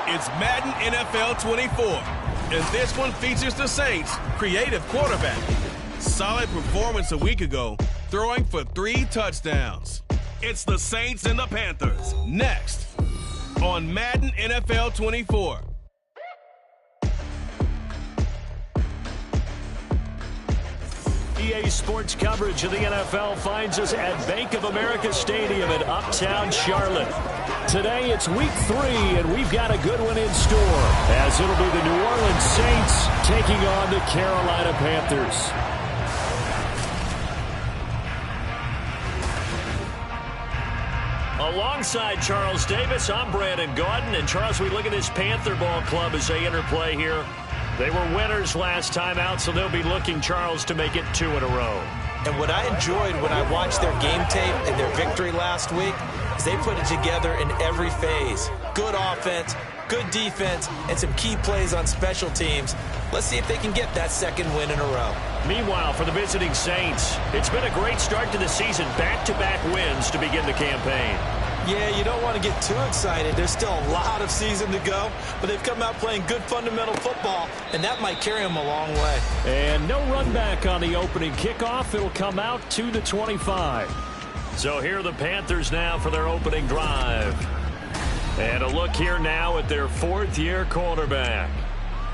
It's Madden NFL 24, and this one features the Saints' creative quarterback. Solid performance a week ago, throwing for 3 touchdowns. It's the Saints and the Panthers, next on Madden NFL 24. EA Sports coverage of the NFL finds us at Bank of America Stadium in Uptown Charlotte. Today it's week 3, and we've got a good one in store, as it'll be the New Orleans Saints taking on the Carolina Panthers. Alongside Charles Davis, I'm Brandon Gaudin. And Charles, we look at this Panther ball club as they interplay here. They were winners last time out, so they'll be looking, Charles, to make it 2 in a row. And what I enjoyed when I watched their game tape and their victory last week is they put it together in every phase. Good offense, good defense, and some key plays on special teams. Let's see if they can get that 2nd win in a row. Meanwhile, for the visiting Saints, it's been a great start to the season. Back-to-back wins to begin the campaign. Yeah, you don't want to get too excited. There's still a lot of season to go, but they've come out playing good fundamental football, and that might carry them a long way. And no run back on the opening kickoff. It'll come out to the 25. So here are the Panthers now for their opening drive. And a look here now at their 4th-year quarterback.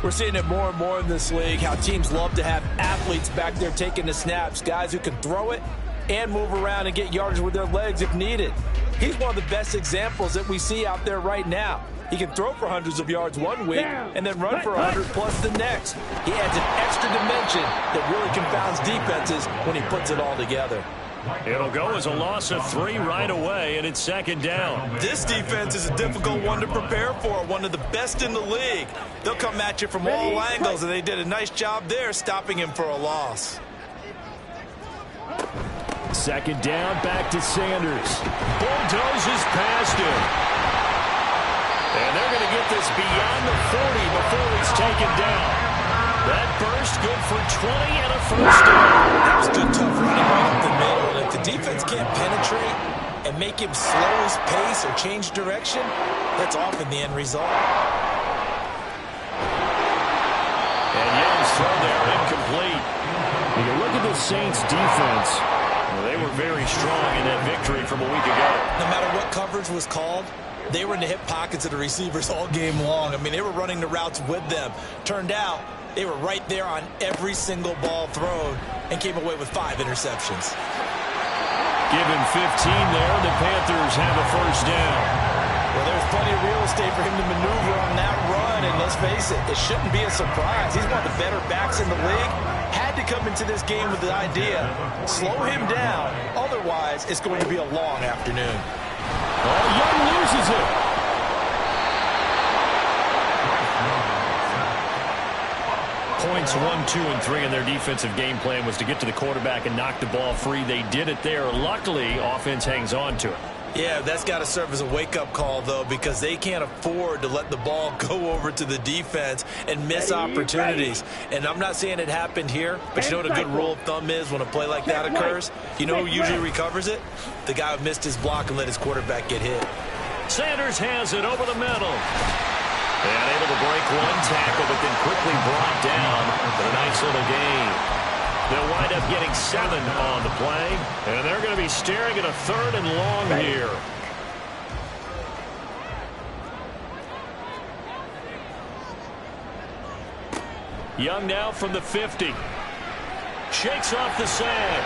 We're seeing it more and more in this league, how teams love to have athletes back there taking the snaps, guys who can throw it and move around and get yardage with their legs if needed. He's one of the best examples that we see out there right now. He can throw for hundreds of yards one week and then run for 100 plus the next. He adds an extra dimension that really confounds defenses when he puts it all together. It'll go as a loss of 3 right away, and it's 2nd down. This defense is a difficult one to prepare for, one of the best in the league. They'll come at you from all angles, and they did a nice job there stopping him for a loss. 2nd down, back to Sanders. Bulldozes past him. And they're going to get this beyond the 40 before he's taken down. That burst good for 20 and a 1st down. That was good, tough running right up the middle. And if the defense can't penetrate and make him slow his pace or change direction, that's often the end result. And Young's throw there incomplete. You can look at the Saints defense. Well, they were very strong in that victory from a week ago. No matter what coverage was called, they were in the hip pockets of the receivers all game long. I mean, they were running the routes with them. Turned out, they were right there on every single ball thrown and came away with 5 interceptions. Given 15 there, the Panthers have a 1st down. Well, there's plenty of real estate for him to maneuver on that run, and let's face it, it shouldn't be a surprise. He's one of the better backs in the league. Had to come into this game with the idea, slow him down, otherwise it's going to be a long afternoon. Oh, Young loses it. Points 1, 2, and 3 in their defensive game plan was to get to the quarterback and knock the ball free. They did it there. Luckily, offense hangs on to it. Yeah, that's got to serve as a wake-up call, though, because they can't afford to let the ball go over to the defense and miss opportunities. And I'm not saying it happened here, but you know what a good rule of thumb is when a play like that occurs? You know who usually recovers it? The guy who missed his block and let his quarterback get hit. Sanders has it over the middle. And able to break 1 tackle, but then quickly brought down for a nice little gain. They'll wind up getting 7 on the play, and they're going to be staring at a 3rd and long here. Young now from the 50. Shakes off the sand.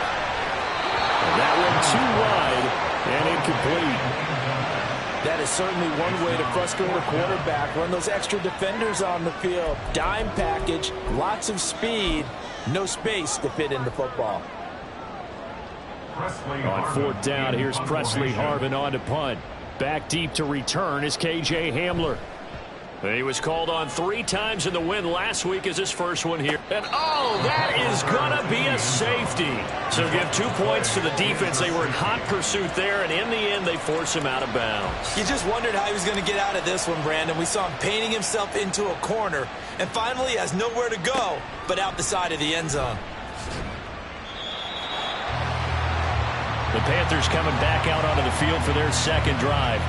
And that one too wide and incomplete. That is certainly one way to frustrate a quarterback. Run those extra defenders on the field. Dime package, lots of speed, no space to fit in the football. On 4th down, here's Presley Harvin on to punt. Back deep to return is K.J. Hamler. He was called on 3 times in the win last week as his first one here. And, oh, that is going to be a safety. So give 2 points to the defense. They were in hot pursuit there, and in the end, they force him out of bounds. You just wondered how he was going to get out of this one, Brandon. We saw him painting himself into a corner, and finally has nowhere to go but out the side of the end zone. The Panthers coming back out onto the field for their second drive.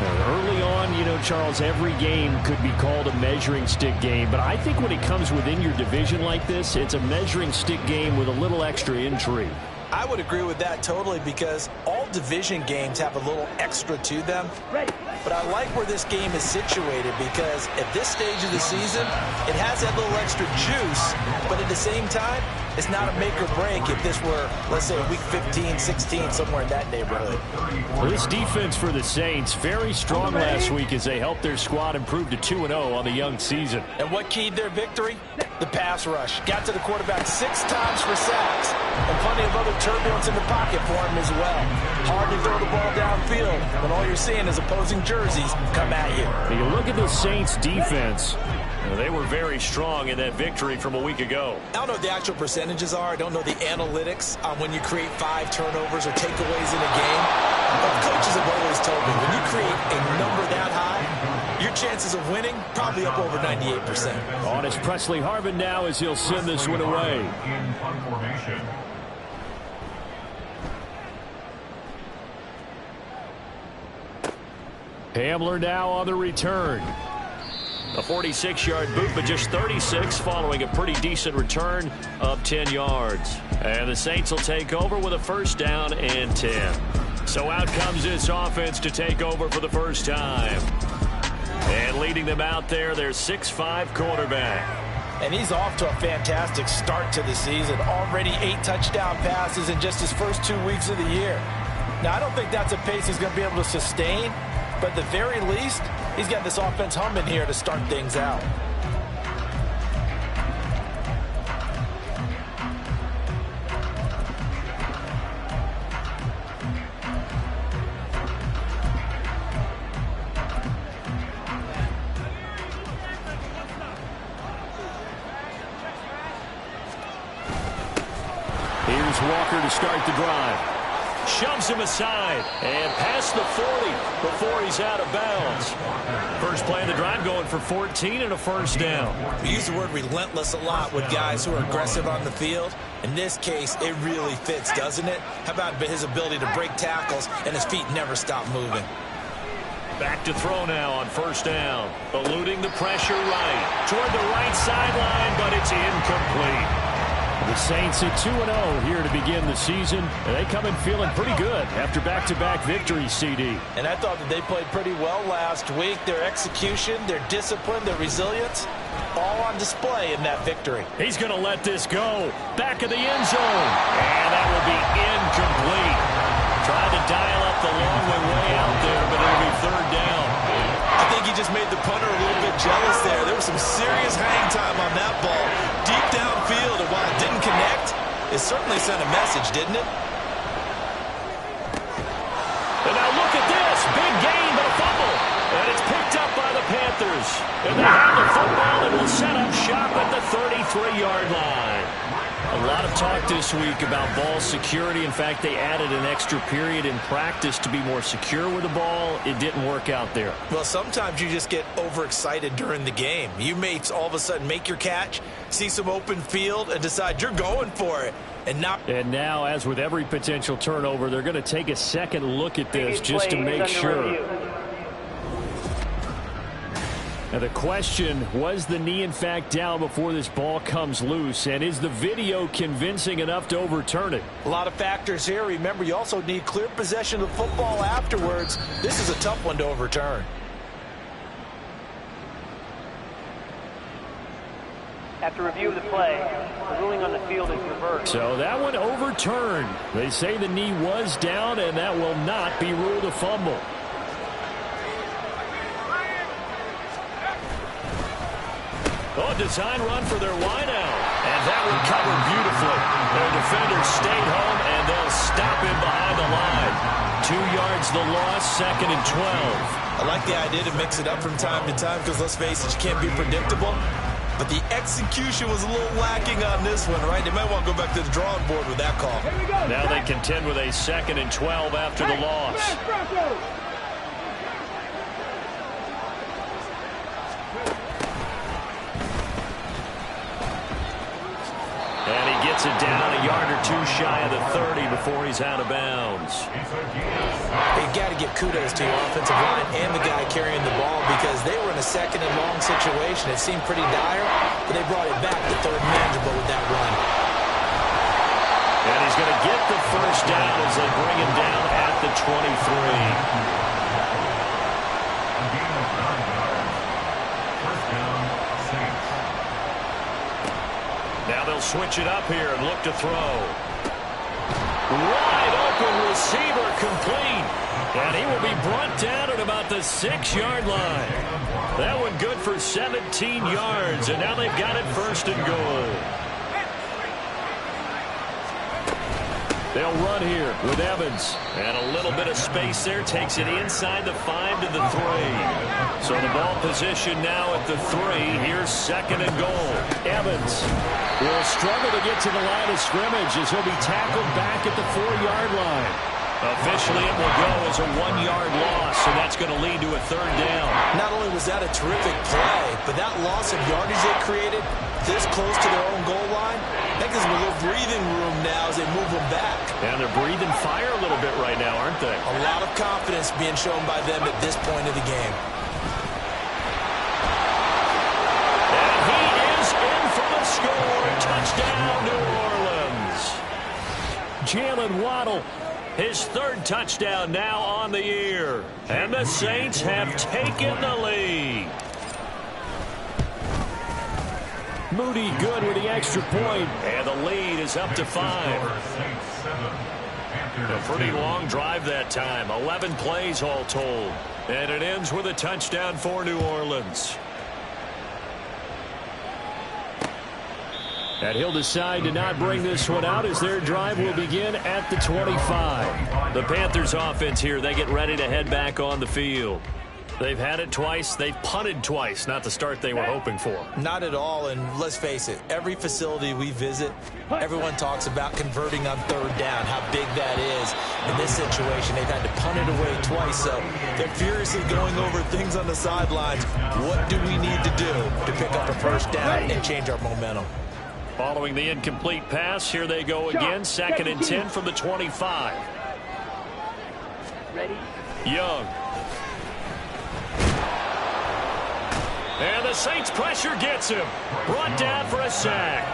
Early on, you know, Charles, every game could be called a measuring stick game. But I think when it comes within your division like this, it's a measuring stick game with a little extra intrigue. I would agree with that totally because all division games have a little extra to them. But I like where this game is situated because at this stage of the season, it has that little extra juice. But at the same time, it's not a make or break if this were, let's say, week 15, 16, somewhere in that neighborhood. Well, this defense for the Saints, very strong last week as they helped their squad improve to 2-0 on the young season. And what keyed their victory? The pass rush. Got to the quarterback 6 times for sacks. And plenty of other turbulence in the pocket for him as well. Hard to throw the ball downfield when all you're seeing is opposing jerseys come at you. You look at the Saints defense. They were very strong in that victory from a week ago. I don't know what the actual percentages are. I don't know the analytics on when you create 5 turnovers or takeaways in a game. But coaches have always told me when you create a number that high, your chances of winning probably up over 98%. On is Presley Harvin now as he'll send this one away. Hamler now on the return. A 46-yard boot, but just 36 following a pretty decent return of 10 yards. And the Saints will take over with a 1st down and 10. So out comes this offense to take over for the first time. And leading them out there, their 6'5" quarterback. And he's off to a fantastic start to the season. Already 8 touchdown passes in just his first 2 weeks of the year. Now, I don't think that's a pace he's going to be able to sustain. But at the very least, he's got this offense humming here to start things out. Here's Walker to start the drive. Shoves him aside and past the 40 before he's out of bounds. First play of the drive going for 14 and a 1st down. We use the word relentless a lot with guys who are aggressive on the field. In this case, it really fits, doesn't it? How about his ability to break tackles and his feet never stop moving? Back to throw now on 1st down. Eluding the pressure right. Toward the right sideline, but it's incomplete. The Saints at 2-0 here to begin the season. And they come in feeling pretty good after back-to-back victories, CD. And I thought that they played pretty well last week. Their execution, their discipline, their resilience, all on display in that victory. He's going to let this go. Back of the end zone. And that will be incomplete. Tried to dial up the long way out there, but it'll be 3rd down. I think he just made the punter a little bit jealous there. There was some serious hang time on that ball. Deep downfield, and while it didn't connect, it certainly sent a message, didn't it? And now look at this. Big gain, but a fumble. And it's picked up by the Panthers. And they have the football and will set up shop at the 33-yard line. A lot of talk this week about ball security. In fact, they added an extra period in practice to be more secure with the ball. It didn't work out there. Well, sometimes you just get overexcited during the game. You may all of a sudden make your catch, see some open field, and decide you're going for it. And now, as with every potential turnover, they're going to take a second look at this just to make sure. Now the question, was the knee in fact down before this ball comes loose? And is the video convincing enough to overturn it? A lot of factors here. Remember, you also need clear possession of the football afterwards. This is a tough one to overturn. After review of the play, the ruling on the field is reversed. So that one overturned. They say the knee was down, and that will not be ruled a fumble. Oh, design run for their wideout. And that one covered beautifully. Their defenders stayed home, and they'll stop him behind the line. 2 yards the loss, 2nd and 12. I like the idea to mix it up from time to time because, let's face it, you can't be predictable. But the execution was a little lacking on this one, right? They might want to go back to the drawing board with that call. Now they contend with a 2nd and 12 after the loss. And he gets it down a yard or 2 shy of the 30 before he's out of bounds. You've got to give kudos to your offensive line and the guy carrying the ball because they were in a 2nd and long situation. It seemed pretty dire, but they brought it back to 3rd and manageable with that run. And he's going to get the first down as they bring him down at the 23. Now they'll switch it up here and look to throw. Wide open receiver complete. And he will be brought down at about the 6-yard line. That one good for 17 yards. And now they've got it 1st and goal. They'll run here with Evans. And a little bit of space there. Takes it inside the 5 to the 3. So the ball position now at the 3. Here's 2nd and goal. Evans will struggle to get to the line of scrimmage as he'll be tackled back at the 4-yard line. Officially, it will go as a 1-yard loss, so that's going to lead to a 3rd down. Not only was that a terrific play, but that loss of yardage they created this close to their own goal line, that gives them a little breathing room now as they move them back. And they're breathing fire a little bit right now, aren't they? A lot of confidence being shown by them at this point of the game. And he is in for the score. Touchdown, New Orleans. Jalen Waddle, his 3rd touchdown now on the year. And the Saints have taken the lead. Moody good with the extra point. And the lead is up to 5. A pretty long drive that time. 11 plays all told. And it ends with a touchdown for New Orleans. And he'll decide to not bring this one out as their drive will begin at the 25. The Panthers offense here, they get ready to head back on the field. They've had it twice. They've punted twice. Not the start they were hoping for. Not at all, and let's face it, every facility we visit, everyone talks about converting on 3rd down, how big that is. In this situation, they've had to punt it away twice, so they're furiously going over things on the sidelines. What do we need to do to pick up a 1st down and change our momentum? Following the incomplete pass, here they go again. 2nd and 10 from the 25. Ready? Young. And the Saints pressure gets him. Brought down for a sack.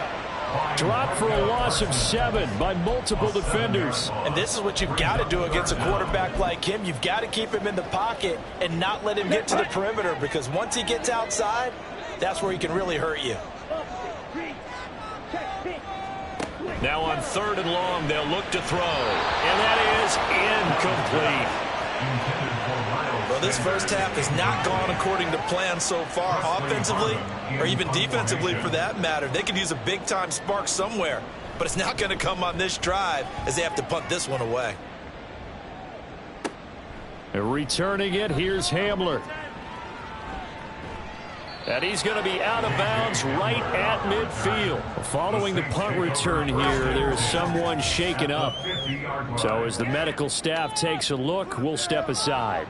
Dropped for a loss of 7 by multiple defenders. And this is what you've got to do against a quarterback like him. You've got to keep him in the pocket and not let him get to the perimeter because once he gets outside, that's where he can really hurt you. Now on 3rd and long, they'll look to throw. And that is incomplete. Well, this first half has not gone according to plan so far offensively or even defensively for that matter. They could use a big-time spark somewhere, but it's not going to come on this drive as they have to punt this one away. Returning it, here's Hamler. And he's going to be out of bounds right at midfield. Following the punt return here, there's someone shaken up. So as the medical staff takes a look, we'll step aside.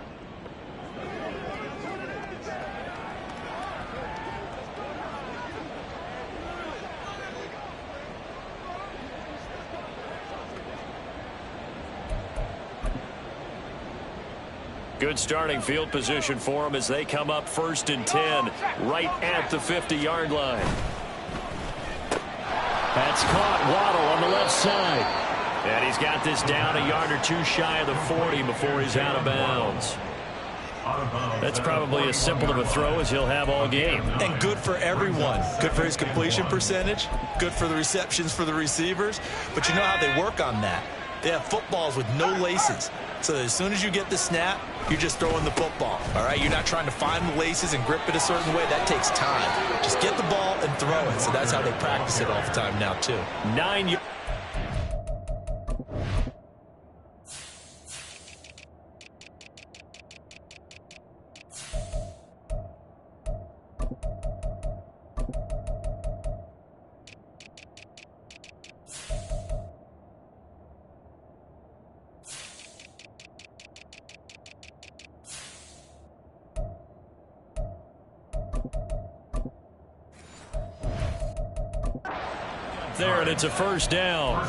Good starting field position for them as they come up 1st and 10 right at the 50-yard line. That's caught. Waddle on the left side. And he's got this down a yard or 2 shy of the 40 before he's out of bounds. That's probably as simple of a throw as he'll have all game. And good for everyone. Good for his completion percentage. Good for the receptions for the receivers. But you know how they work on that. They have footballs with no laces. So as soon as you get the snap, You're just throwing the football, all right? You're not trying to find the laces and grip it a certain way. That takes time. Just get the ball and throw it. So that's how they practice it all the time now, too. 9 yards. There, and it's a first down.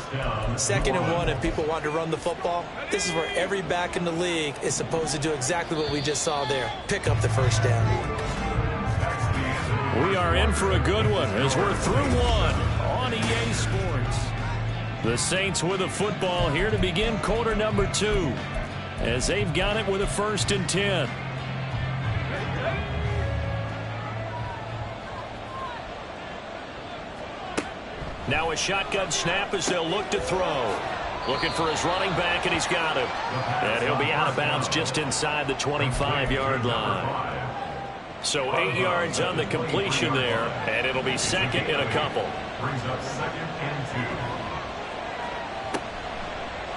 2nd and 1, and people want to run the football. This is where every back in the league is supposed to do exactly what we just saw there. Pick up the first down. We are in for a good one as we're through one on EA Sports. The Saints with the football here to begin quarter number 2 as they've got it with a 1st and 10. Now a shotgun snap as they'll look to throw. Looking for his running back, and he's got him. And he'll be out of bounds just inside the 25-yard line. So 8 yards on the completion there, and it'll be 2nd and a couple.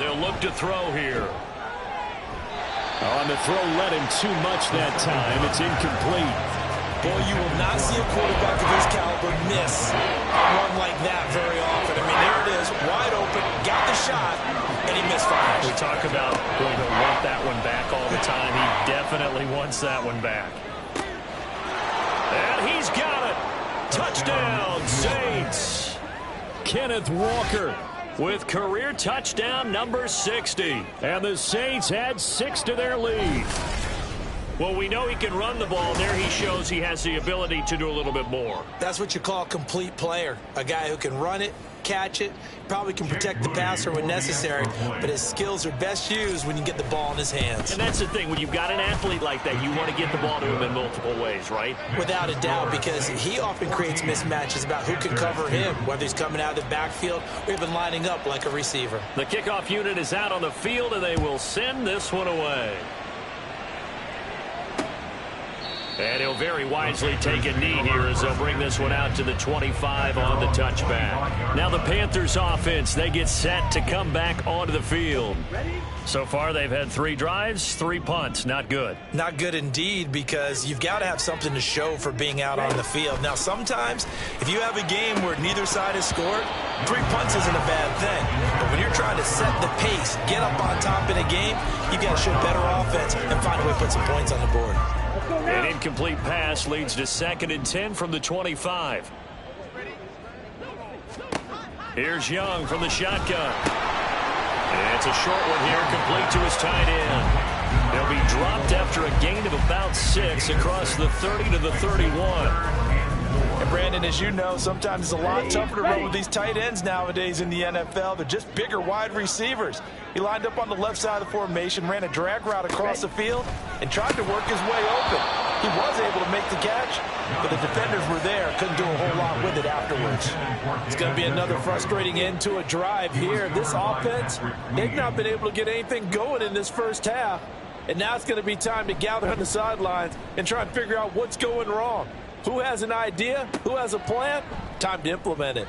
They'll look to throw here. On the throw, led him too much that time. It's incomplete. Boy, you will not see a quarterback of his caliber miss a run like that very often. I mean, there it is, wide open, got the shot, and he misfires. We talk about going to want that one back all the time. He definitely wants that one back. And he's got it. Touchdown, Saints. Kenneth Walker with career touchdown number 60. And the Saints add 6 to their lead. Well, we know he can run the ball. There he shows he has the ability to do a little bit more. That's what you call a complete player. A guy who can run it, catch it, probably can protect the passer when necessary, but his skills are best used when you get the ball in his hands. And that's the thing. When you've got an athlete like that, you want to get the ball to him in multiple ways, right? Without a doubt, because he often creates mismatches about who can cover him, whether he's coming out of the backfield or even lining up like a receiver. The kickoff unit is out on the field, and they will send this one away. And he'll very wisely take a knee here as they'll bring this one out to the 25 on the touchback. Now the Panthers offense, they get set to come back onto the field. So far they've had 3 drives, 3 punts. Not good. Not good indeed, because you've got to have something to show for being out on the field. Now sometimes if you have a game where neither side has scored, 3 punts isn't a bad thing. But when you're trying to set the pace, get up on top in a game, you've got to show better offense and find a way to put some points on the board. An incomplete pass leads to 2nd and 10 from the 25. Here's Young from the shotgun. And it's a short one here, complete to his tight end. They'll be dropped after a gain of about 6 across the 30 to the 31. And Brandon, as you know, sometimes it's a lot tougher to run with these tight ends nowadays in the NFL. They're just bigger wide receivers. He lined up on the left side of the formation, ran a drag route across the field, and tried to work his way open. He was able to make the catch, but the defenders were there. Couldn't do a whole lot with it afterwards. It's going to be another frustrating end to a drive here. This offense, they've not been able to get anything going in this first half. And now it's going to be time to gather on the sidelines and try and figure out what's going wrong. Who has an idea? Who has a plan? Time to implement it.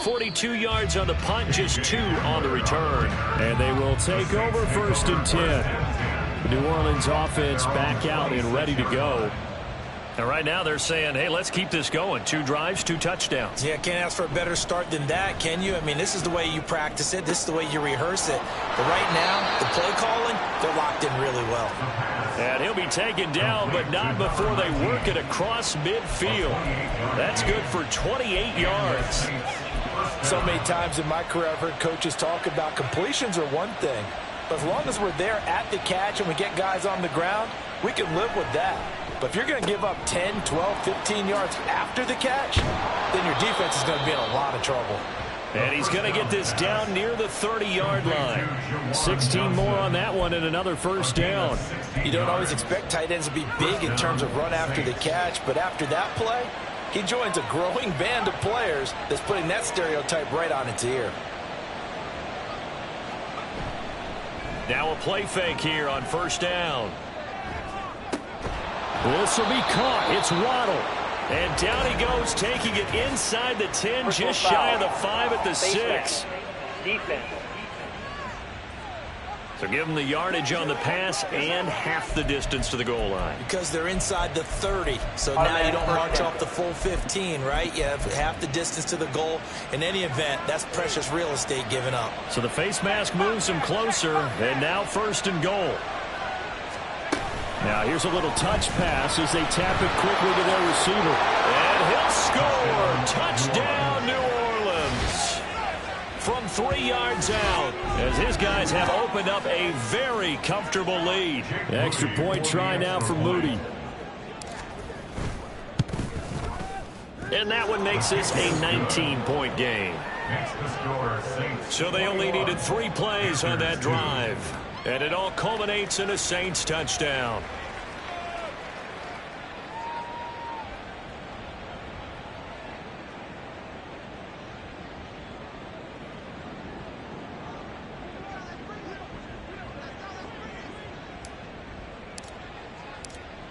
42 yards on the punt, just 2 on the return. And they will take over 1st and 10. The New Orleans offense back out and ready to go. And right now they're saying, hey, let's keep this going. 2 drives, 2 touchdowns. Yeah, can't ask for a better start than that, can you? I mean, this is the way you practice it. This is the way you rehearse it. But right now, the play calling, they're locked in really well. And he'll be taken down, but not before they work it across midfield. That's good for 28 yards. So many times in my career, I've heard coaches talk about completions are one thing. But as long as we're there at the catch and we get guys on the ground, we can live with that. But if you're going to give up 10, 12, 15 yards after the catch, then your defense is going to be in a lot of trouble. And he's going to get this down near the 30-yard line. 16 more on that one and another first down. You don't always expect tight ends to be big in terms of run after the catch, but after that play, he joins a growing band of players that's putting that stereotype right on its ear. Now a play fake here on first down. This will be caught. It's Waddle. And down he goes, taking it inside the 10, just shy of the 5 at the 6. Defense. So give them the yardage on the pass and half the distance to the goal line. Because they're inside the 30, so now you don't march off the full 15, right? You have half the distance to the goal. In any event, that's precious real estate given up. So the face mask moves him closer, and now first and goal. Now here's a little touch pass as they tap it quickly to their receiver. And he'll score. Touchdown, New Orleans. From 3 yards out, as his guys have opened up a very comfortable lead. Extra point try now for Moody. And that one makes this a 19-point game. So they only needed 3 plays on that drive. And it all culminates in a Saints touchdown.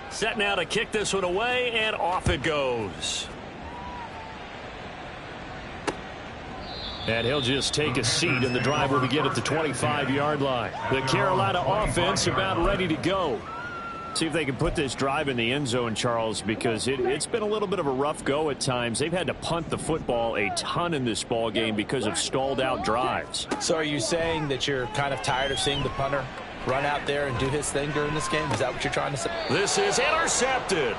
Set now to kick this one away, and off it goes. And he'll just take a seat, and the drive will begin at the 25-yard line. The Carolina offense about ready to go. See if they can put this drive in the end zone, Charles, because it's been a little bit of a rough go at times. They've had to punt the football a ton in this ball game because of stalled-out drives. So are you saying that you're kind of tired of seeing the punter run out there and do his thing during this game? Is that what you're trying to say? This is intercepted.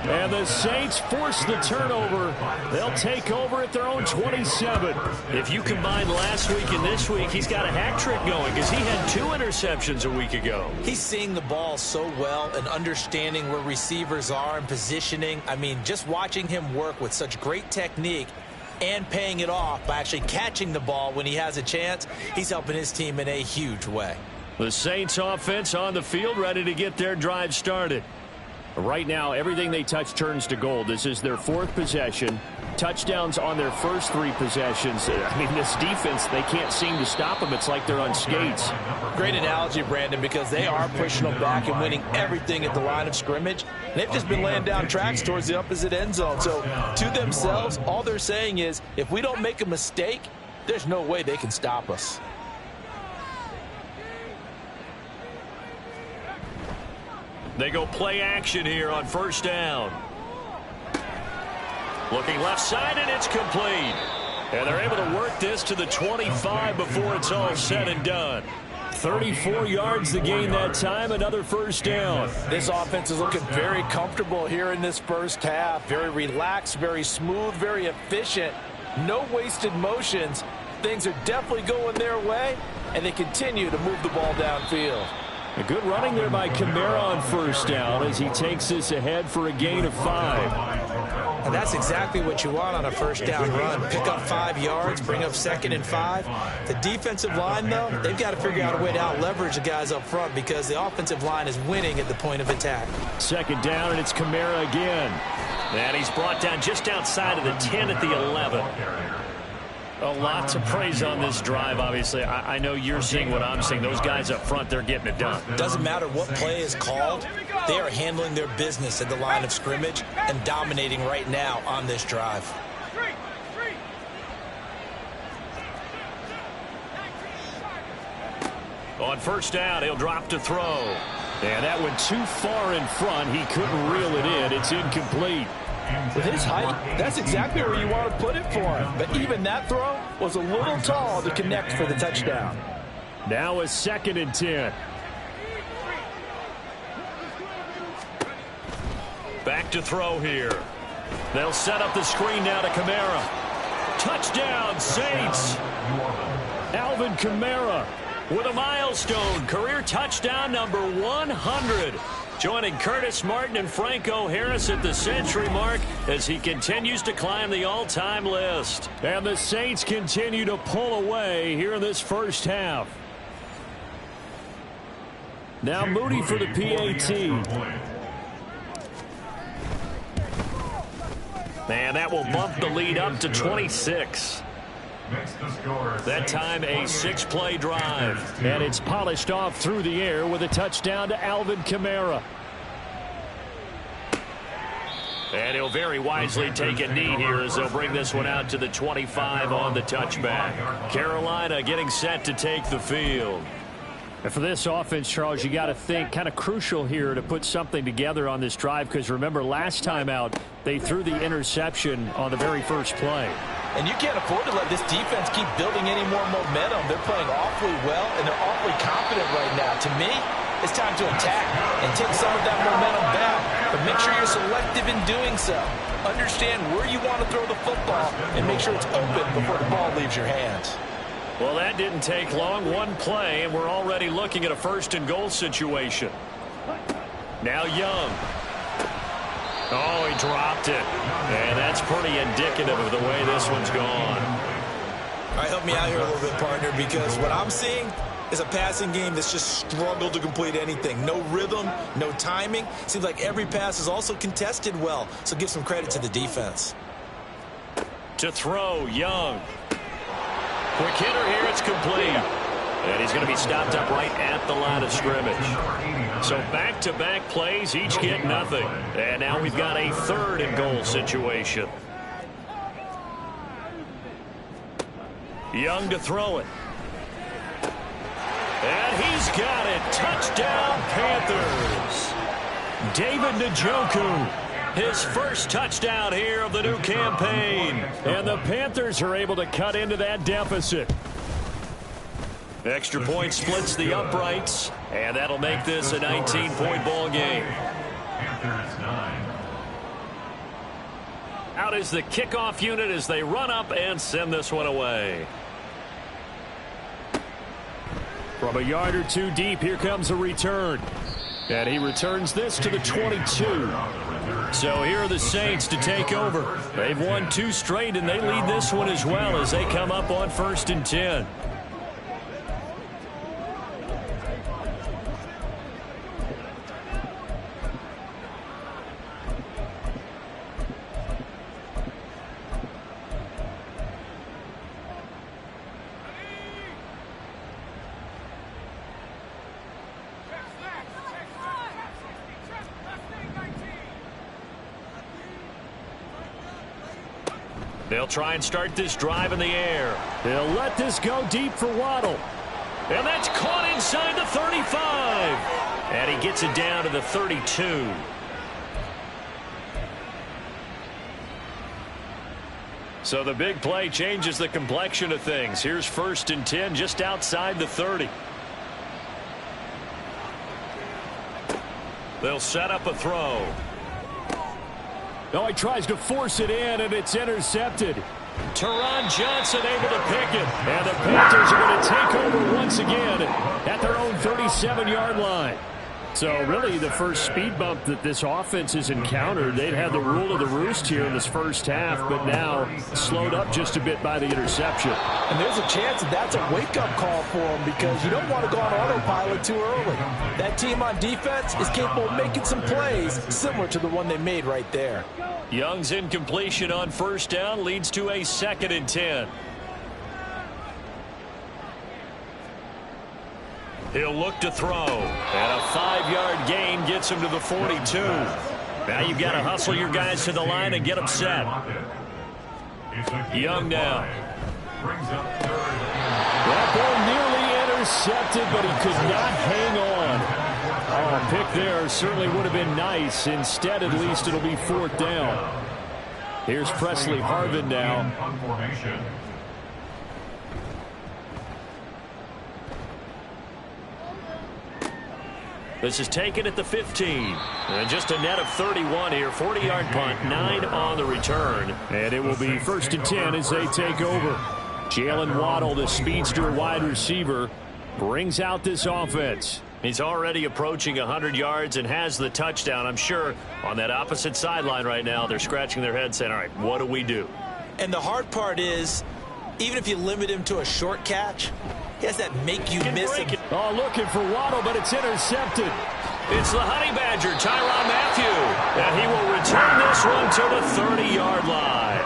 And the Saints force the turnover. They'll take over at their own 27. If you combine last week and this week, he's got a hat trick going because he had 2 interceptions a week ago. He's seeing the ball so well and understanding where receivers are and positioning. I mean, just watching him work with such great technique and paying it off by actually catching the ball when he has a chance, he's helping his team in a huge way. The Saints offense on the field ready to get their drive started. Right now, everything they touch turns to gold. This is their 4th possession. Touchdowns on their first 3 possessions. I mean, this defense, they can't seem to stop them. It's like they're on skates. Great analogy, Brandon, because they are pushing them back and winning everything at the line of scrimmage. They've just been laying down tracks towards the opposite end zone. So to themselves, all they're saying is, if we don't make a mistake, there's no way they can stop us. They go play action here on first down. Looking left side, and it's complete. And they're able to work this to the 25 before it's all said and done. 34 yards the gain that time, another first down. This offense is looking very comfortable here in this first half. Very relaxed, very smooth, very efficient. No wasted motions. Things are definitely going their way, and they continue to move the ball downfield. A good running there by Kamara on first down as he takes this ahead for a gain of 5. And that's exactly what you want on a first down run. Pick up 5 yards, bring up 2nd and 5. The defensive line, though, they've got to figure out a way to out-leverage the guys up front because the offensive line is winning at the point of attack. 2nd down, and it's Kamara again. And he's brought down just outside of the 10 at the 11. A lot to praise on this drive, obviously. I know you're seeing what I'm seeing. Those guys up front, they're getting it done. Doesn't matter what play is called. They are handling their business at the line of scrimmage and dominating right now on this drive. On first down, he'll drop to throw. And that went too far in front. He couldn't reel it in. It's incomplete. With his height, that's exactly where you want to put it for him. But even that throw was a little tall to connect for the touchdown. Now a 2nd and 10. Back to throw here. They'll set up the screen now to Kamara. Touchdown, Saints. Alvin Kamara with a milestone career touchdown number 100. Joining Curtis Martin and Franco Harris at the century mark as he continues to climb the all-time list. And the Saints continue to pull away here in this first half. Now Moody for the PAT. And that will bump the lead up to 26. That time a 6-play drive. And it's polished off through the air with a touchdown to Alvin Kamara. And he'll very wisely take a knee here as they'll bring this one out to the 25 on the touchback. Carolina getting set to take the field. And for this offense, Charles, you got to think kind of crucial here to put something together on this drive, because remember last time out they threw the interception on the very first play. And you can't afford to let this defense keep building any more momentum. They're playing awfully well, and they're awfully confident right now. To me, it's time to attack and take some of that momentum back. But make sure you're selective in doing so. Understand where you want to throw the football and make sure it's open before the ball leaves your hands. Well, that didn't take long. One play, and we're already looking at a 1st-and-goal situation. Now Young. Oh, he dropped it. And that's pretty indicative of the way this one's gone. All right, help me out here a little bit, partner, because what I'm seeing is a passing game that's just struggled to complete anything. No rhythm, no timing. Seems like every pass is also contested well, so give some credit to the defense. To throw, Young. Quick hitter here, it's complete. And he's going to be stopped up right at the line of scrimmage. So back-to-back plays, each get nothing. And now we've got a 3rd-and-goal situation. Young to throw it. And he's got it. Touchdown, Panthers. David Njoku. His first touchdown here of the new campaign. And the Panthers are able to cut into that deficit. Extra point splits the uprights, and that'll make this a 19-point ball game. Out is the kickoff unit as they run up and send this one away. From a yard or two deep, here comes a return. And he returns this to the 22. So here are the Saints to take over. They've won 2 straight, and they lead this one as well as they come up on 1st and 10. They'll try and start this drive in the air. They'll let this go deep for Waddle. And that's caught inside the 35. And he gets it down to the 32. So the big play changes the complexion of things. Here's 1st and 10 just outside the 30. They'll set up a throw. No, he tries to force it in, and it's intercepted. Teron Johnson able to pick it. And the Panthers are going to take over once again at their own 37-yard line. So really the first speed bump that this offense has encountered. They'd had the rule of the roost here in this first half, but now slowed up just a bit by the interception. And there's a chance that that's a wake-up call for them, because you don't want to go on autopilot too early. That team on defense is capable of making some plays similar to the one they made right there. Young's incompletion on 1st down leads to a 2nd and 10. He'll look to throw. And a 5-yard gain gets him to the 42. Now you've got to hustle your guys to the line and get them set. Young now. That ball nearly intercepted, but he could not hang on. Oh, a pick there certainly would have been nice. Instead, at least, it'll be 4th down. Here's Presley Harvin now. This is taken at the 15. And just a net of 31 here. 40-yard punt, 9 on the return. And it will be 1st and 10 as they take over. Jalen Waddle, the speedster wide receiver, brings out this offense. He's already approaching 100 yards and has the touchdown. I'm sure on that opposite sideline right now, they're scratching their head saying, all right, what do we do? And the hard part is, even if you limit him to a short catch, he has that make you miss it. Oh, looking for Waddle, but it's intercepted. It's the Honey Badger, Tyrann Mathieu. And he will return this one to the 30-yard line.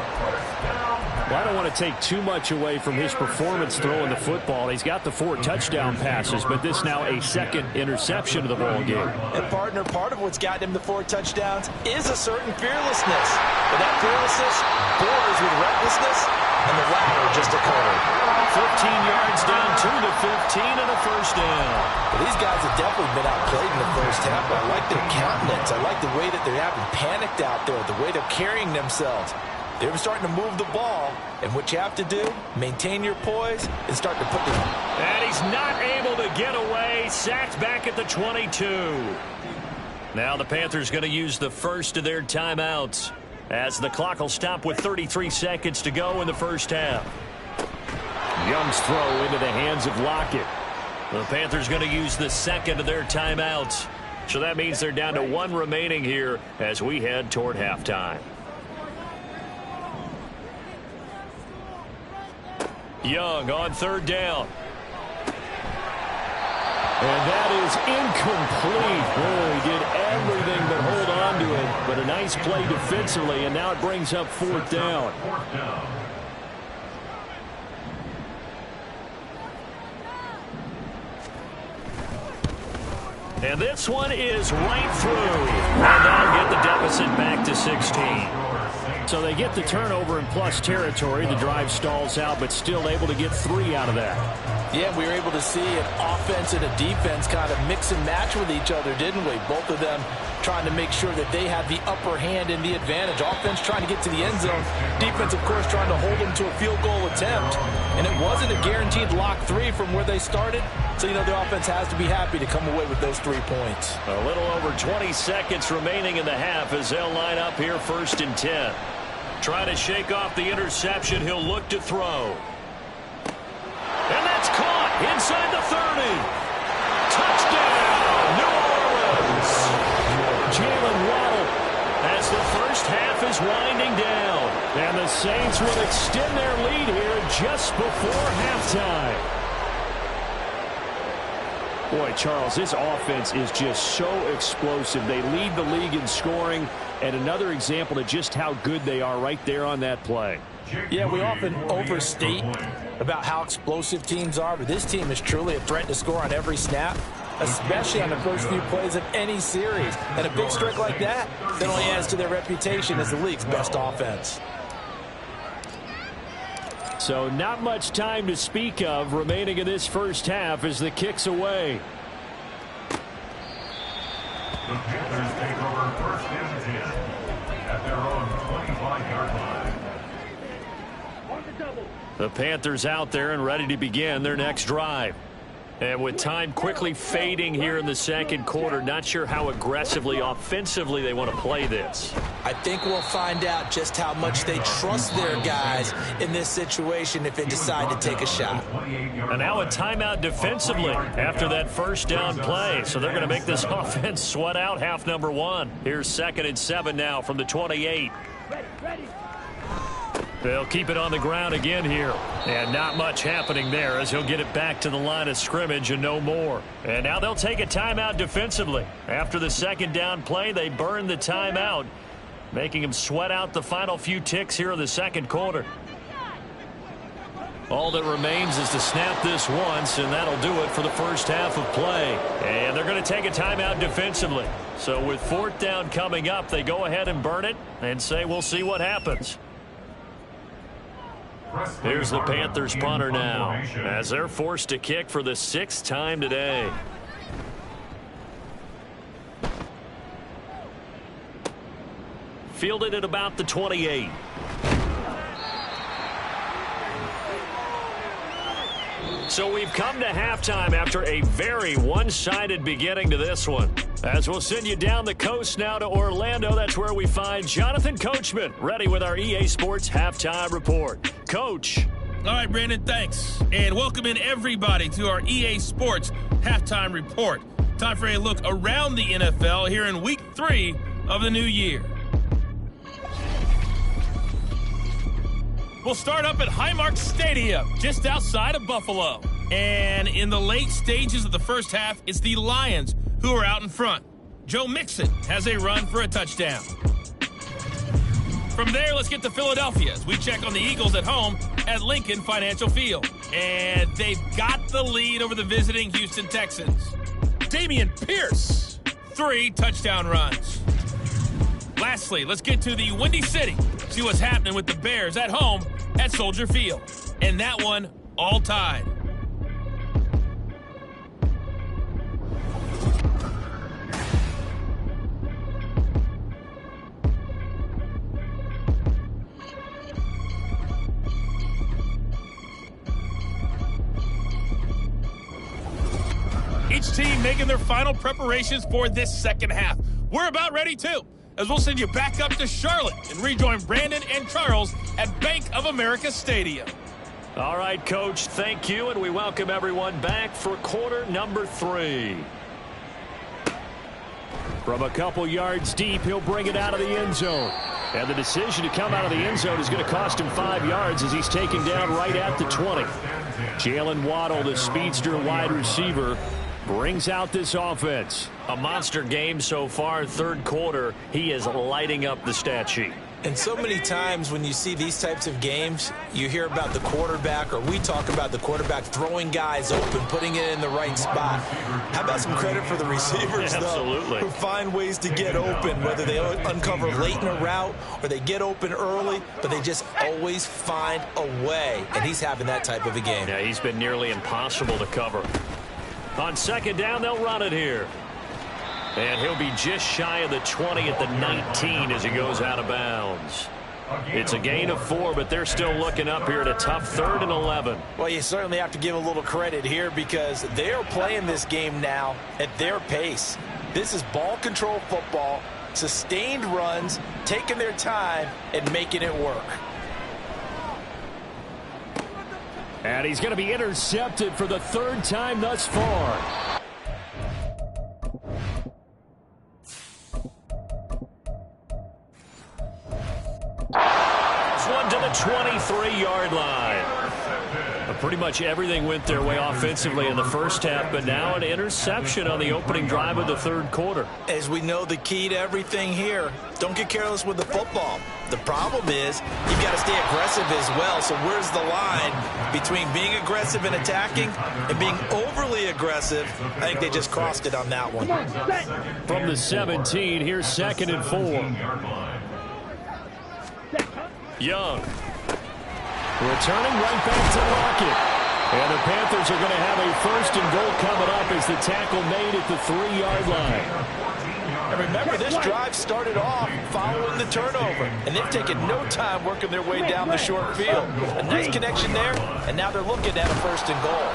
Well, I don't want to take too much away from his performance throwing the football. He's got the 4 touchdown passes, but this now a second interception of the ball game. And, partner, part of what's gotten him the 4 touchdowns is a certain fearlessness. But that fearlessness borders with recklessness, and the latter just occurred. 15 yards down to the 15 and a first down. Well, these guys have definitely been outplayed in the first half, but I like their countenance. I like the way that they're having panicked out there, the way they're carrying themselves. They're starting to move the ball, and what you have to do, maintain your poise and start to put the... And he's not able to get away. Sacked back at the 22. Now the Panthers going to use the first of their timeouts as the clock will stop with 33 seconds to go in the first half. Young's throw into the hands of Lockett. The Panthers going to use the second of their timeouts. So that means they're down to 1 remaining here as we head toward halftime. Young on 3rd down. And that is incomplete. Oh, he did everything but hold on to it. But a nice play defensively, and now it brings up 4th down. And this one is right through. And that'll get the deficit back to 16. So they get the turnover in plus territory. The drive stalls out, but still able to get 3 out of that. Yeah, we were able to see an offense and a defense kind of mix and match with each other, didn't we? Both of them trying to make sure that they had the upper hand and the advantage. Offense trying to get to the end zone. Defense, of course, trying to hold them to a field goal attempt. And it wasn't a guaranteed lock 3 from where they started. So, the offense has to be happy to come away with those 3 points. A little over 20 seconds remaining in the half as they'll line up here 1st and 10. Trying to shake off the interception. He'll look to throw. And that's caught inside the 30. Touchdown, New Orleans. Jalen Waddle. As the first half is winding down. And the Saints will extend their lead here just before halftime. Boy, Charles, this offense is just so explosive. They lead the league in scoring, and another example of just how good they are right there on that play. Yeah, we often overstate about how explosive teams are, but this team is truly a threat to score on every snap, especially on the first few plays of any series. And a big strike like that only adds to their reputation as the league's best offense. So not much time to speak of remaining in this first half as the kick's away. The Panthers take over 1st and 10 at their own 25-yard line. The Panthers out there and ready to begin their next drive. And with time quickly fading here in the second quarter, not sure how aggressively, offensively they want to play this. I think we'll find out just how much they trust their guys in this situation if they decide to take a shot. And now a timeout defensively after that first down play. So they're going to make this offense sweat out half number 1. Here's 2nd and 7 now from the 28. They'll keep it on the ground again here. And not much happening there as he'll get it back to the line of scrimmage and no more. And now they'll take a timeout defensively. After the second down play, they burn the timeout, making him sweat out the final few ticks here in the second quarter. All that remains is to snap this once, and that'll do it for the first half of play. And they're going to take a timeout defensively. So with 4th down coming up, they go ahead and burn it and say we'll see what happens. Here's the Panthers punter now as they're forced to kick for the 6th time today. Fielded at about the 28. So we've come to halftime after a very one-sided beginning to this one. As we'll send you down the coast now to Orlando, that's where we find Jonathan Coachman, ready with our EA Sports Halftime Report. Coach. All right, Brandon, thanks. And welcome in everybody to our EA Sports Halftime Report. Time for a look around the NFL here in Week 3 of the new year. We'll start up at Highmark Stadium, just outside of Buffalo. And in the late stages of the first half, it's the Lions who are out in front. Joe Mixon has a run for a touchdown. From there, let's get to Philadelphia as we check on the Eagles at home at Lincoln Financial Field. And they've got the lead over the visiting Houston Texans. Damian Pierce, 3 touchdown runs. Lastly, let's get to the Windy City. See what's happening with the Bears at home at Soldier Field. And that one all tied. Each team making their final preparations for this second half. We're about ready too, as we'll send you back up to Charlotte and rejoin Brandon and Charles at Bank of America Stadium. All right, Coach, thank you, and we welcome everyone back for quarter number 3. From a couple yards deep, he'll bring it out of the end zone. And the decision to come out of the end zone is going to cost him 5 yards as he's taken down right at the 20. Jalen Waddle, the speedster wide receiver, brings out this offense. A monster game so far. Third quarter, he is lighting up the stat sheet. And so many times when you see these types of games, you hear about the quarterback, or we talk about the quarterback throwing guys open, putting it in the right spot. How about some credit for the receivers, though, who find ways to get open, whether they uncover late in a route or they get open early, but they just always find a way. And he's having that type of a game. Yeah, he's been nearly impossible to cover. On second down, they'll run it here. And he'll be just shy of the 20 at the 19 as he goes out of bounds. It's a gain of 4, but they're still looking up here at a tough 3rd and 11. Well, you certainly have to give a little credit here because they're playing this game now at their pace. This is ball control football, sustained runs, taking their time, and making it work. And he's going to be intercepted for the 3rd time thus far. One to the 23-yard line. Pretty much everything went their way offensively in the first half, but now an interception on the opening drive of the 3rd quarter. As we know, the key to everything here, don't get careless with the football. The problem is you've got to stay aggressive as well. So where's the line between being aggressive and attacking and being overly aggressive? I think they just crossed it on that one. From the 17, here's 2nd and 4. Young. Returning right back to Lockett. And the Panthers are going to have a 1st and goal coming up as the tackle made at the 3-yard line. And remember, this drive started off following the turnover, and they've taken no time working their way down the short field. A nice connection there, and now they're looking at a 1st and goal.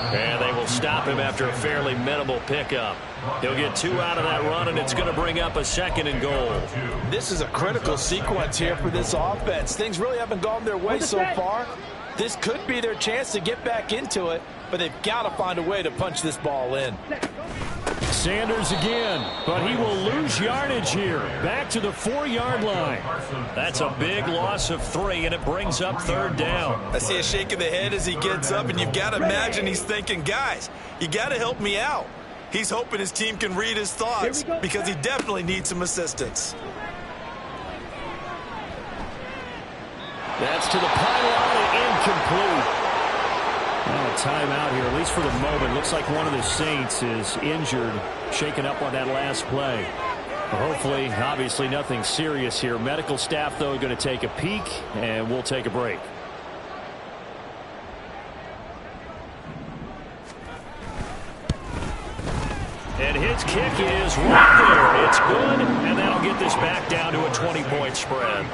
And they will stop him after a fairly minimal pickup. He'll get 2 out of that run, and it's going to bring up a 2nd and goal. This is a critical sequence here for this offense. Things really haven't gone their way so far. This could be their chance to get back into it, but they've got to find a way to punch this ball in. Sanders again, but he will lose yardage here. Back to the 4-yard line. That's a big loss of 3, and it brings up 3rd down. I see a shake of the head as he gets up, and you've got to imagine he's thinking, guys, you got to help me out. He's hoping his team can read his thoughts because he definitely needs some assistance. That's to the pylon and incomplete. Well, a timeout here, at least for the moment. Looks like one of the Saints is injured, shaken up on that last play. Well, hopefully, obviously nothing serious here. Medical staff, though, going to take a peek, and we'll take a break. And his kick is right there. It's good, and that'll get this back down to a 20-point spread.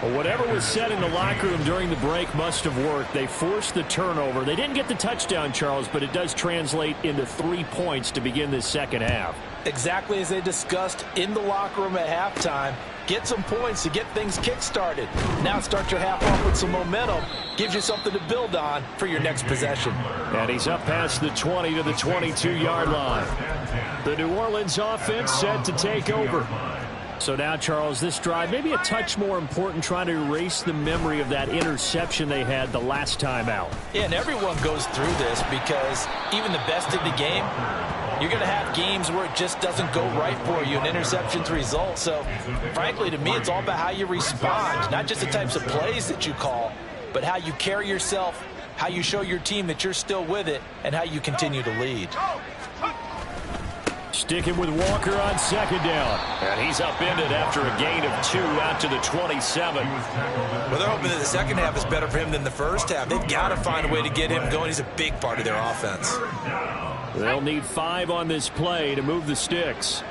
Well, whatever was said in the locker room during the break must have worked. They forced the turnover. They didn't get the touchdown, Charles, but it does translate into 3 points to begin this second half. Exactly as they discussed in the locker room at halftime. Get some points to get things kick-started. Now start your half off with some momentum. Gives you something to build on for your next possession. And he's up past the 20 to the 22-yard line. The New Orleans offense set to take over. So now, Charles, this drive maybe a touch more important, trying to erase the memory of that interception they had the last time out. Yeah, and everyone goes through this because even the best in the game, You're going to have games where it just doesn't go right for you, and interceptions result. So, frankly, to me, it's all about how you respond, not just the types of plays that you call, but how you carry yourself, how you show your team that you're still with it, and how you continue to lead. Sticking with Walker on second down. And he's upended after a gain of 2 out to the 27. Well, they're hoping that the second half is better for him than the first half. They've got to find a way to get him going. He's a big part of their offense. They'll need 5 on this play to move the sticks.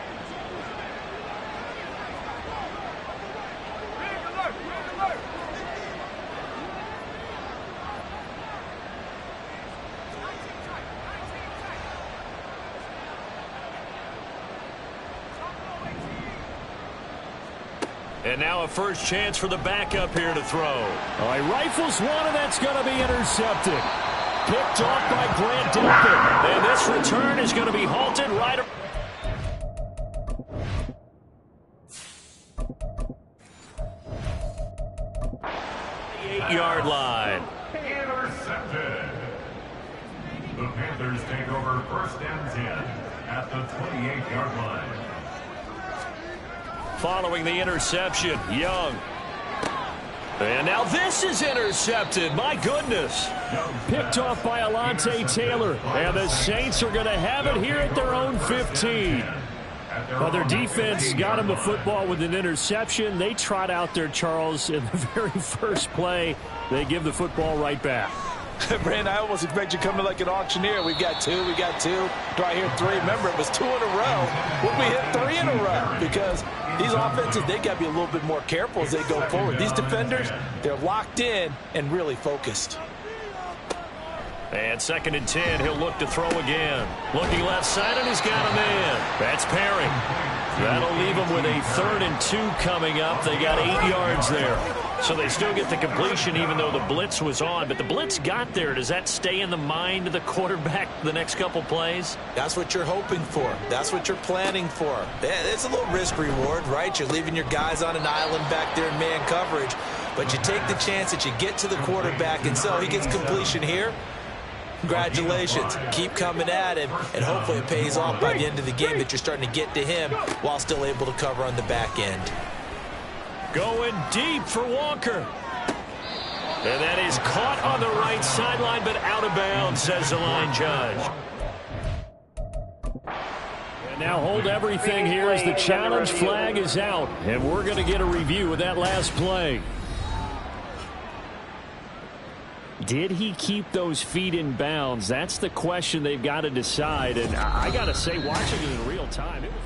And now a first chance for the backup here to throw. All right, rifles one, and that's going to be intercepted. Picked off by Grant Delpit. And this return is going to be halted right around. 8-yard line. Intercepted. The Panthers take over first and 10 at the 28-yard line. Following the interception, Young. And now this is intercepted. My goodness. Picked off by Alontae Taylor. And the Saints are going to have it here at their own 15. Well, their defense got him the football with an interception. They trot out there, Charles, in the very first play. They give the football right back. Brandon, I almost expect you coming like an auctioneer. We've got 2, we got 2. Do I hear 3? Remember, it was 2 in a row. When we hit 3 in a row, because these offenses, they got to be a little bit more careful as they go forward. These defenders, they're locked in and really focused. And second and 10, he'll look to throw again. Looking left side, and he's got a man. That's Perry. That'll leave him with a 3rd and 2 coming up. They got 8 yards there. So they still get the completion even though the blitz was on. But the blitz got there. Does that stay in the mind of the quarterback the next couple plays? That's what you're hoping for. That's what you're planning for. It's a little risk reward, right? You're leaving your guys on an island back there in man coverage. But you take the chance that you get to the quarterback, and so he gets completion here. Congratulations. Keep coming at him, and hopefully it pays off by the end of the game that you're starting to get to him while still able to cover on the back end. Going deep for Walker. And that is caught on the right sideline, but out of bounds, says the line judge. And now hold everything here as the challenge flag is out. And we're going to get a review of that last play. Did he keep those feet in bounds? That's the question they've got to decide. And I got to say, watching it in real time, it was...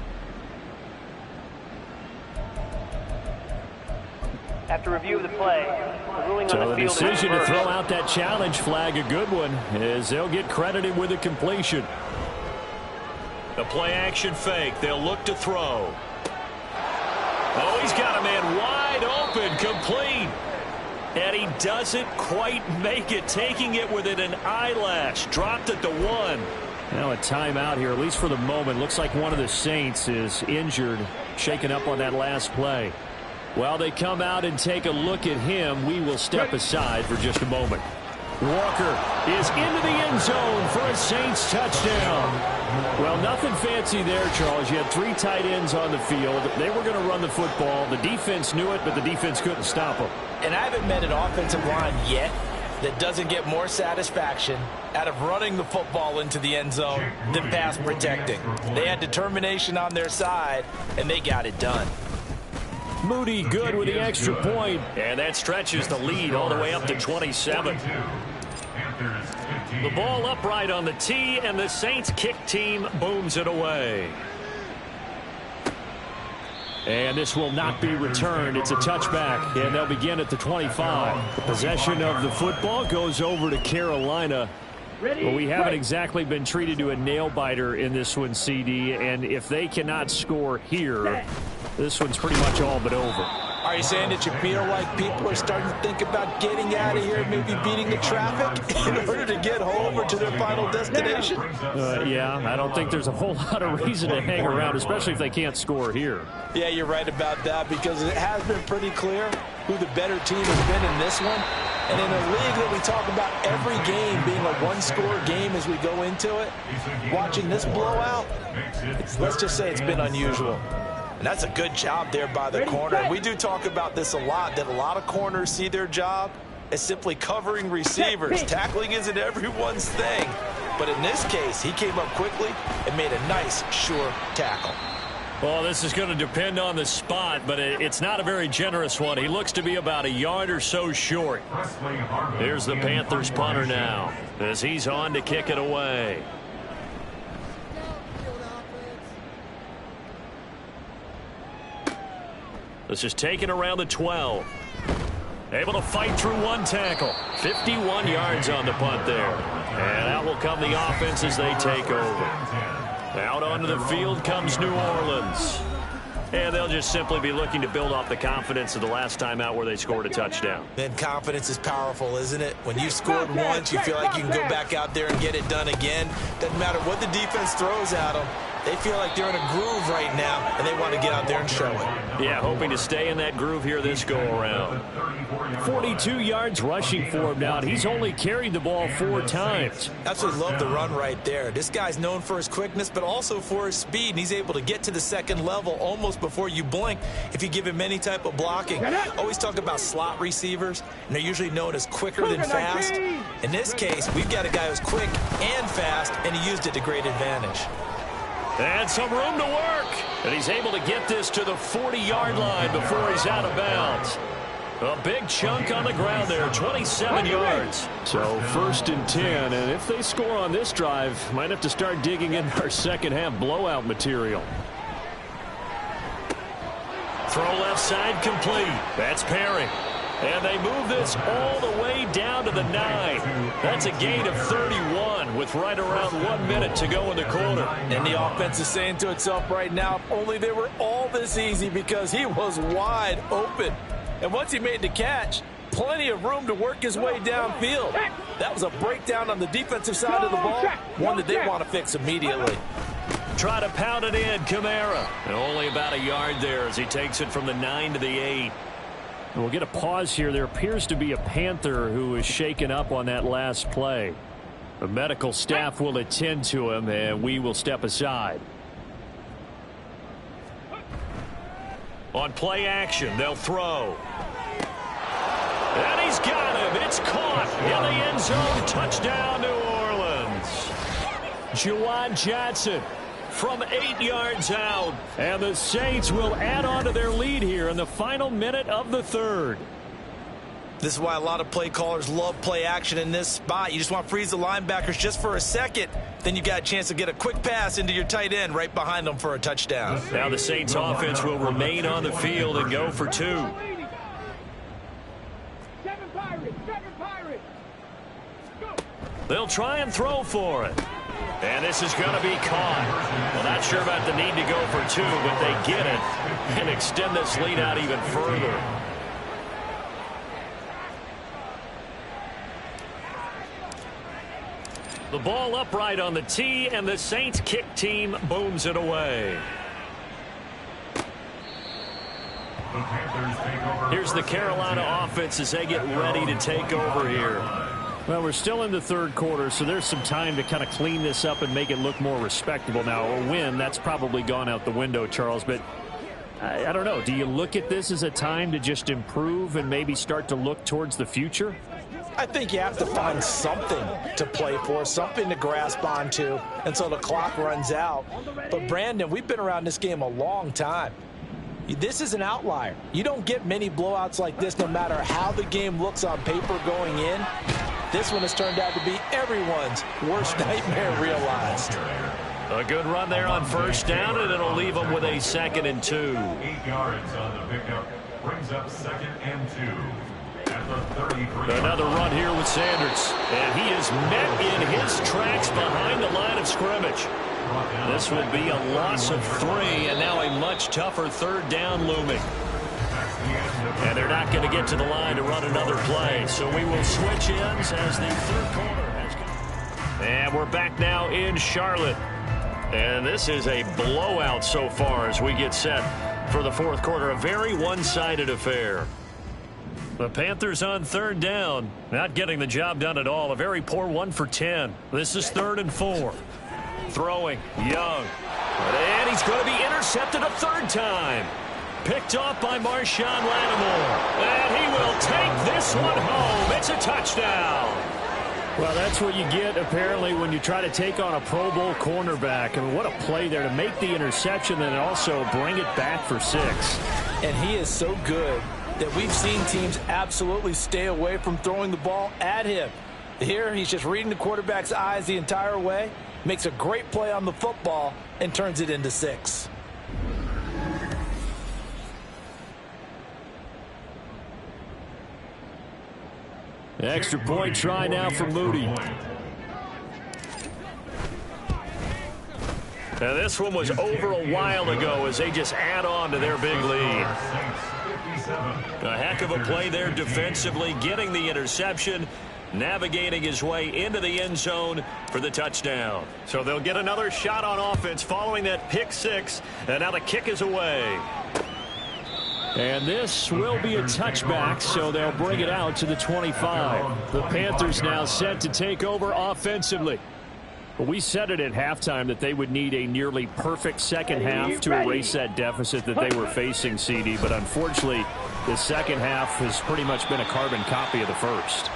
After review of the play, the ruling on the field. So the decision to throw out that challenge flag, a good one, as they'll get credited with a completion. The play action fake. They'll look to throw. Oh, he's got a man wide open, complete. And he doesn't quite make it, taking it within an eyelash. Dropped at the 1. Now a timeout here, at least for the moment. Looks like one of the Saints is injured, shaken up on that last play. While they come out and take a look at him, we will step aside for just a moment. Walker is into the end zone for a Saints touchdown. Well, nothing fancy there, Charles. You had 3 tight ends on the field. They were going to run the football. The defense knew it, but the defense couldn't stop them. And I haven't met an offensive line yet that doesn't get more satisfaction out of running the football into the end zone than pass protecting. They had determination on their side, and they got it done. Moody good with the extra point. And that stretches the lead all the way up to 27. The ball upright on the tee, and the Saints kick team booms it away. And this will not be returned. It's a touchback, and they'll begin at the 25. The possession of the football goes over to Carolina. Well, we haven't exactly been treated to a nail-biter in this one, CD, and if they cannot score here, this one's pretty much all but over. Are you saying that you feel like people are starting to think about getting out of here, maybe beating the traffic in order to get home or to their final destination? Yeah, I don't think there's a whole lot of reason to hang around, especially if they can't score here. Yeah, you're right about that, because it has been pretty clear who the better team has been in this one. And in a league that we talk about every game being a one-score game as we go into it, watching this blowout, let's just say it's been unusual. And that's a good job there by the corner. And we do talk about this a lot, that a lot of corners see their job as simply covering receivers. Tackling isn't everyone's thing. But in this case, he came up quickly and made a nice, sure tackle. Well, this is going to depend on the spot, but it's not a very generous one. He looks to be about a yard or so short. Here's the Panthers punter now as he's on to kick it away. This is taken around the 12. Able to fight through one tackle. 51 yards on the punt there. And out will come the offense as they take over. Out onto the field comes New Orleans. And they'll just simply be looking to build off the confidence of the last time out where they scored a touchdown. Then confidence is powerful, isn't it? When you scored once, you feel like you can go back out there and get it done again. Doesn't matter what the defense throws at them. They feel like they're in a groove right now, and they want to get out there and show it. Yeah, hoping to stay in that groove here this go-around. 42 yards rushing for him now. He's only carried the ball 4 times. Absolutely love the run right there. This guy's known for his quickness, but also for his speed, and he's able to get to the second level almost before you blink if you give him any type of blocking. Always talk about slot receivers, and they're usually known as quicker than fast. In this case, we've got a guy who's quick and fast, and he used it to great advantage. And some room to work. And he's able to get this to the 40-yard line before he's out of bounds. A big chunk on the ground there, 27 yards. So 1st and 10, and if they score on this drive, might have to start digging in our second-half blowout material. Throw left side complete. That's Perry. And they move this all the way down to the 9. That's a gain of 31 with right around 1 minute to go in the quarter. And the offense is saying to itself right now, if only they were all this easy, because he was wide open. And once he made the catch, plenty of room to work his way downfield. That was a breakdown on the defensive side of the ball, one that they want to fix immediately. Try to pound it in, Kamara. And only about a yard there as he takes it from the 9 to the 8. We'll get a pause here. There appears to be a Panther who is shaken up on that last play. The medical staff will attend to him, and we will step aside. On play action, they'll throw. And he's got him. It's caught in the end zone. Touchdown, New Orleans. Juwan Johnson from 8 yards out. And the Saints will add on to their lead here in the final minute of the 3rd. This is why a lot of play callers love play action in this spot. You just want to freeze the linebackers just for a second. Then you got a chance to get a quick pass into your tight end right behind them for a touchdown. Now the Saints offense will remain on the field and go for 2. They'll try and throw for it. And this is going to be caught. Well, not sure about the need to go for 2, but they get it and extend this lead out even further. The ball upright on the tee, and the Saints kick team booms it away. Here's the Carolina offense as they get ready to take over here. Well, we're still in the 3rd quarter, so there's some time to kind of clean this up and make it look more respectable. Now, a win, that's probably gone out the window, Charles, but I don't know. Do you look at this as a time to just improve and maybe start to look towards the future? I think you have to find something to play for, something to grasp onto until the clock runs out. But, Brandon, we've been around this game a long time. This is an outlier. You don't get many blowouts like this no matter how the game looks on paper going in. This one has turned out to be everyone's worst nightmare realized. A good run there on 1st down, and it'll leave them with a 2nd and 2. 8 yards on the pickup brings up 2nd and 2 at the 33. Another run here with Sanders, and he is met in his tracks behind the line of scrimmage. This will be a loss of 3, and now a much tougher 3rd down looming. And they're not going to get to the line to run another play. So we will switch ends as the 3rd quarter has come. And we're back now in Charlotte. And this is a blowout so far as we get set for the 4th quarter. A very one-sided affair. The Panthers on third down. Not getting the job done at all. A very poor 1 for 10. This is 3rd and 4. Throwing. Young. And he's going to be intercepted a third time. Picked off by Marshawn Lattimore. And he will take this one home. It's a touchdown. Well, that's what you get, apparently, when you try to take on a Pro Bowl cornerback. I mean, what a play there to make the interception and also bring it back for 6. And he is so good that we've seen teams absolutely stay away from throwing the ball at him. Here, he's just reading the quarterback's eyes the entire way, makes a great play on the football, and turns it into 6. Extra point try now for Moody. Now this one was over a while ago as they just add on to their big lead. A heck of a play there defensively, getting the interception, navigating his way into the end zone for the touchdown. So they'll get another shot on offense following that pick 6, and now the kick is away. And this will be a touchback, so they'll bring it out to the 25. The Panthers now set to take over offensively. We said it at halftime that they would need a nearly perfect second half to erase that deficit that they were facing, CD. But unfortunately, the second half has pretty much been a carbon copy of the first.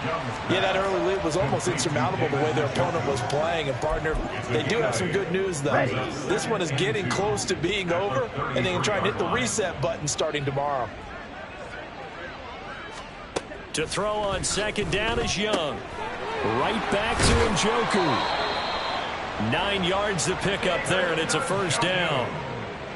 Yeah, that early lead was almost insurmountable the way their opponent was playing. And, partner, they do have some good news, though. This one is getting close to being over, and they can try and hit the reset button starting tomorrow. To throw on second down is Young. Right back to Njoku. 9 yards to pick up there, and it's a first down.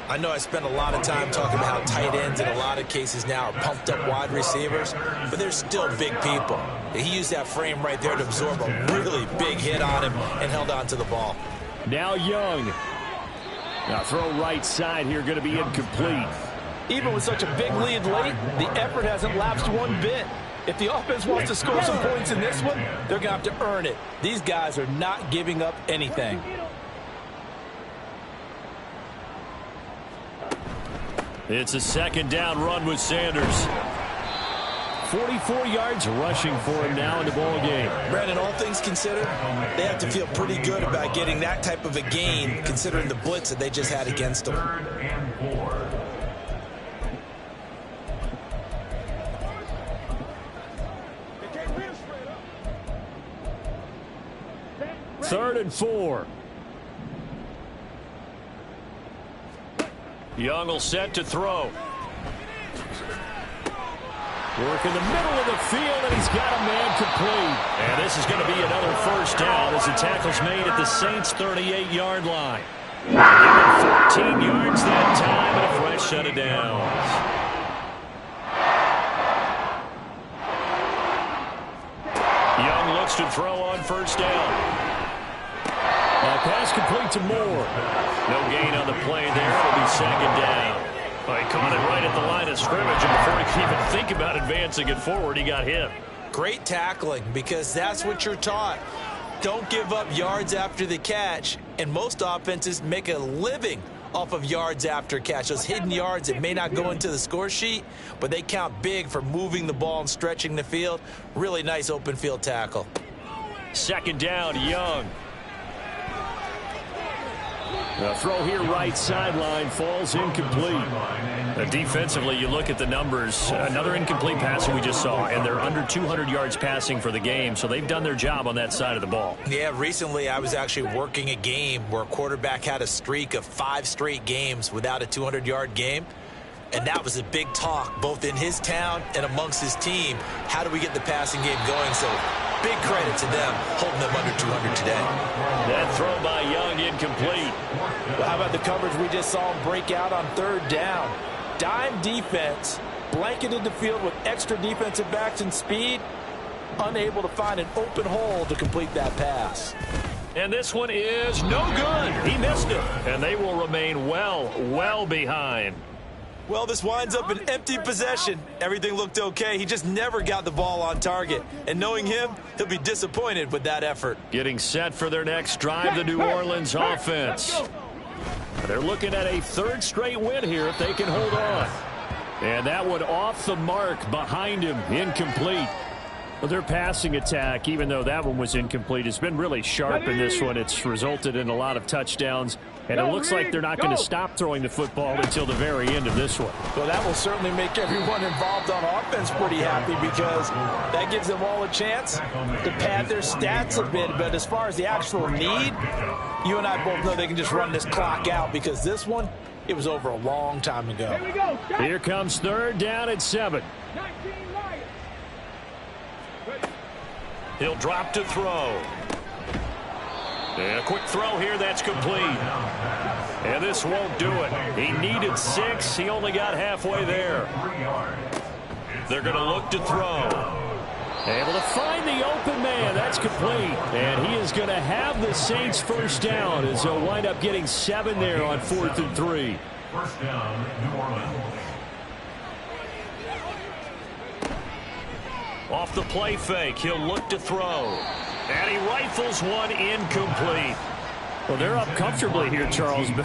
I know I spent a lot of time talking about how tight ends in a lot of cases now are pumped up wide receivers, but they're still big people. He used that frame right there to absorb a really big hit on him and held on to the ball. Now Young. Now throw right side here, going to be incomplete. Even with such a big lead late, the effort hasn't lapsed one bit. If the offense wants to score some points in this one, they're going to have to earn it. These guys are not giving up anything. It's a second down run with Sanders. 44 yards rushing for him now in the ball game. Brandon, all things considered, they have to feel pretty good about getting that type of a gain considering the blitz that they just had against them. 3rd and 4. 3rd and 4. Young will set to throw. Work in the middle of the field, and he's got a man complete. And this is going to be another first down as the tackle's made at the Saints' 38-yard line. Given 14 yards that time and a fresh set of downs. Young looks to throw on first down. Pass complete to Moore. No gain on the play there. It'll be second down. Well, he caught it right at the line of scrimmage, and before he could even think about advancing it forward, he got hit. Great tackling, because that's what you're taught. Don't give up yards after the catch, and most offenses make a living off of yards after catch. Those hidden yards that may not go into the score sheet, but they count big for moving the ball and stretching the field. Really nice open field tackle. Second down, Young. The throw here right sideline falls incomplete. Defensively, you look at the numbers. Another incomplete pass that we just saw, and they're under 200 yards passing for the game, so they've done their job on that side of the ball. Yeah, recently I was actually working a game where a quarterback had a streak of 5 straight games without a 200-yard game, and that was a big talk both in his town and amongst his team. How do we get the passing game going? So big credit to them holding them under 200 today. That throw by Young incomplete. Well, how about the coverage we just saw him break out on third down? Dime defense, blanketed the field with extra defensive backs and speed, unable to find an open hole to complete that pass. And this one is no good. He missed it. And they will remain well behind. Well, this winds up an empty possession. Everything looked okay. He just never got the ball on target. And knowing him, he'll be disappointed with that effort. Getting set for their next drive, the New Orleans offense. They're looking at a 3rd straight win here if they can hold on. And that one off the mark behind him, incomplete. Well, their passing attack, even though that one was incomplete, has been really sharp in this one. It's resulted in a lot of touchdowns, and it looks like they're not going to stop throwing the football until the very end of this one. Well, that will certainly make everyone involved on offense pretty happy because that gives them all a chance to pad their stats a bit. But as far as the actual need, you and I both know they can just run this clock out because this one, it was over a long time ago. Here comes third down at 7. He'll drop to throw. And a quick throw here, that's complete. And this won't do it. He needed 6. He only got halfway there. They're going to look to throw. Able to find the open man. That's complete. And he is going to have the Saints first down as they'll wind up getting 7 there on 4th and 3. First down, New Orleans. Off the play fake, he'll look to throw. And he rifles one incomplete. Well, they're up comfortably here, Charles, but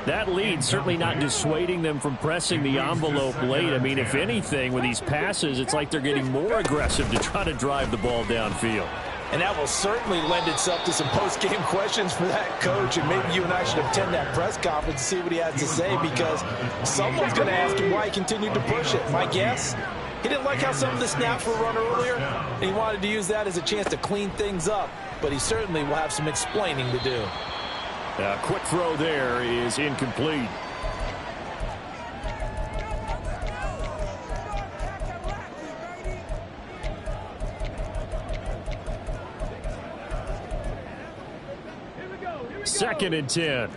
that lead certainly not dissuading them from pressing the envelope late. I mean, if anything, with these passes, it's like they're getting more aggressive to try to drive the ball downfield. And that will certainly lend itself to some post-game questions for that coach, and maybe you and I should attend that press conference to see what he has to say because someone's going to ask him why he continued to push it. My guess? He didn't like how some of the snaps were run earlier, and he wanted to use that as a chance to clean things up. But he certainly will have some explaining to do. A quick throw there is incomplete. Second and 10.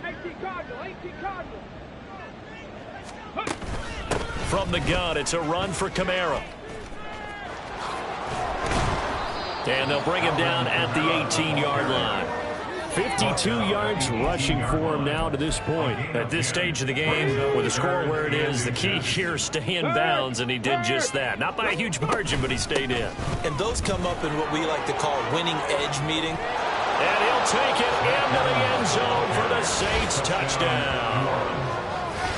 From the gun, it's a run for Kamara. And they'll bring him down at the 18-yard line. 52 yards rushing for him now to this point. At this stage of the game, with the score where it is, the key here is stay in bounds, and he did just that. Not by a huge margin, but he stayed in. And those come up in what we like to call winning edge meeting. And he'll take it into the end zone for the Saints touchdown.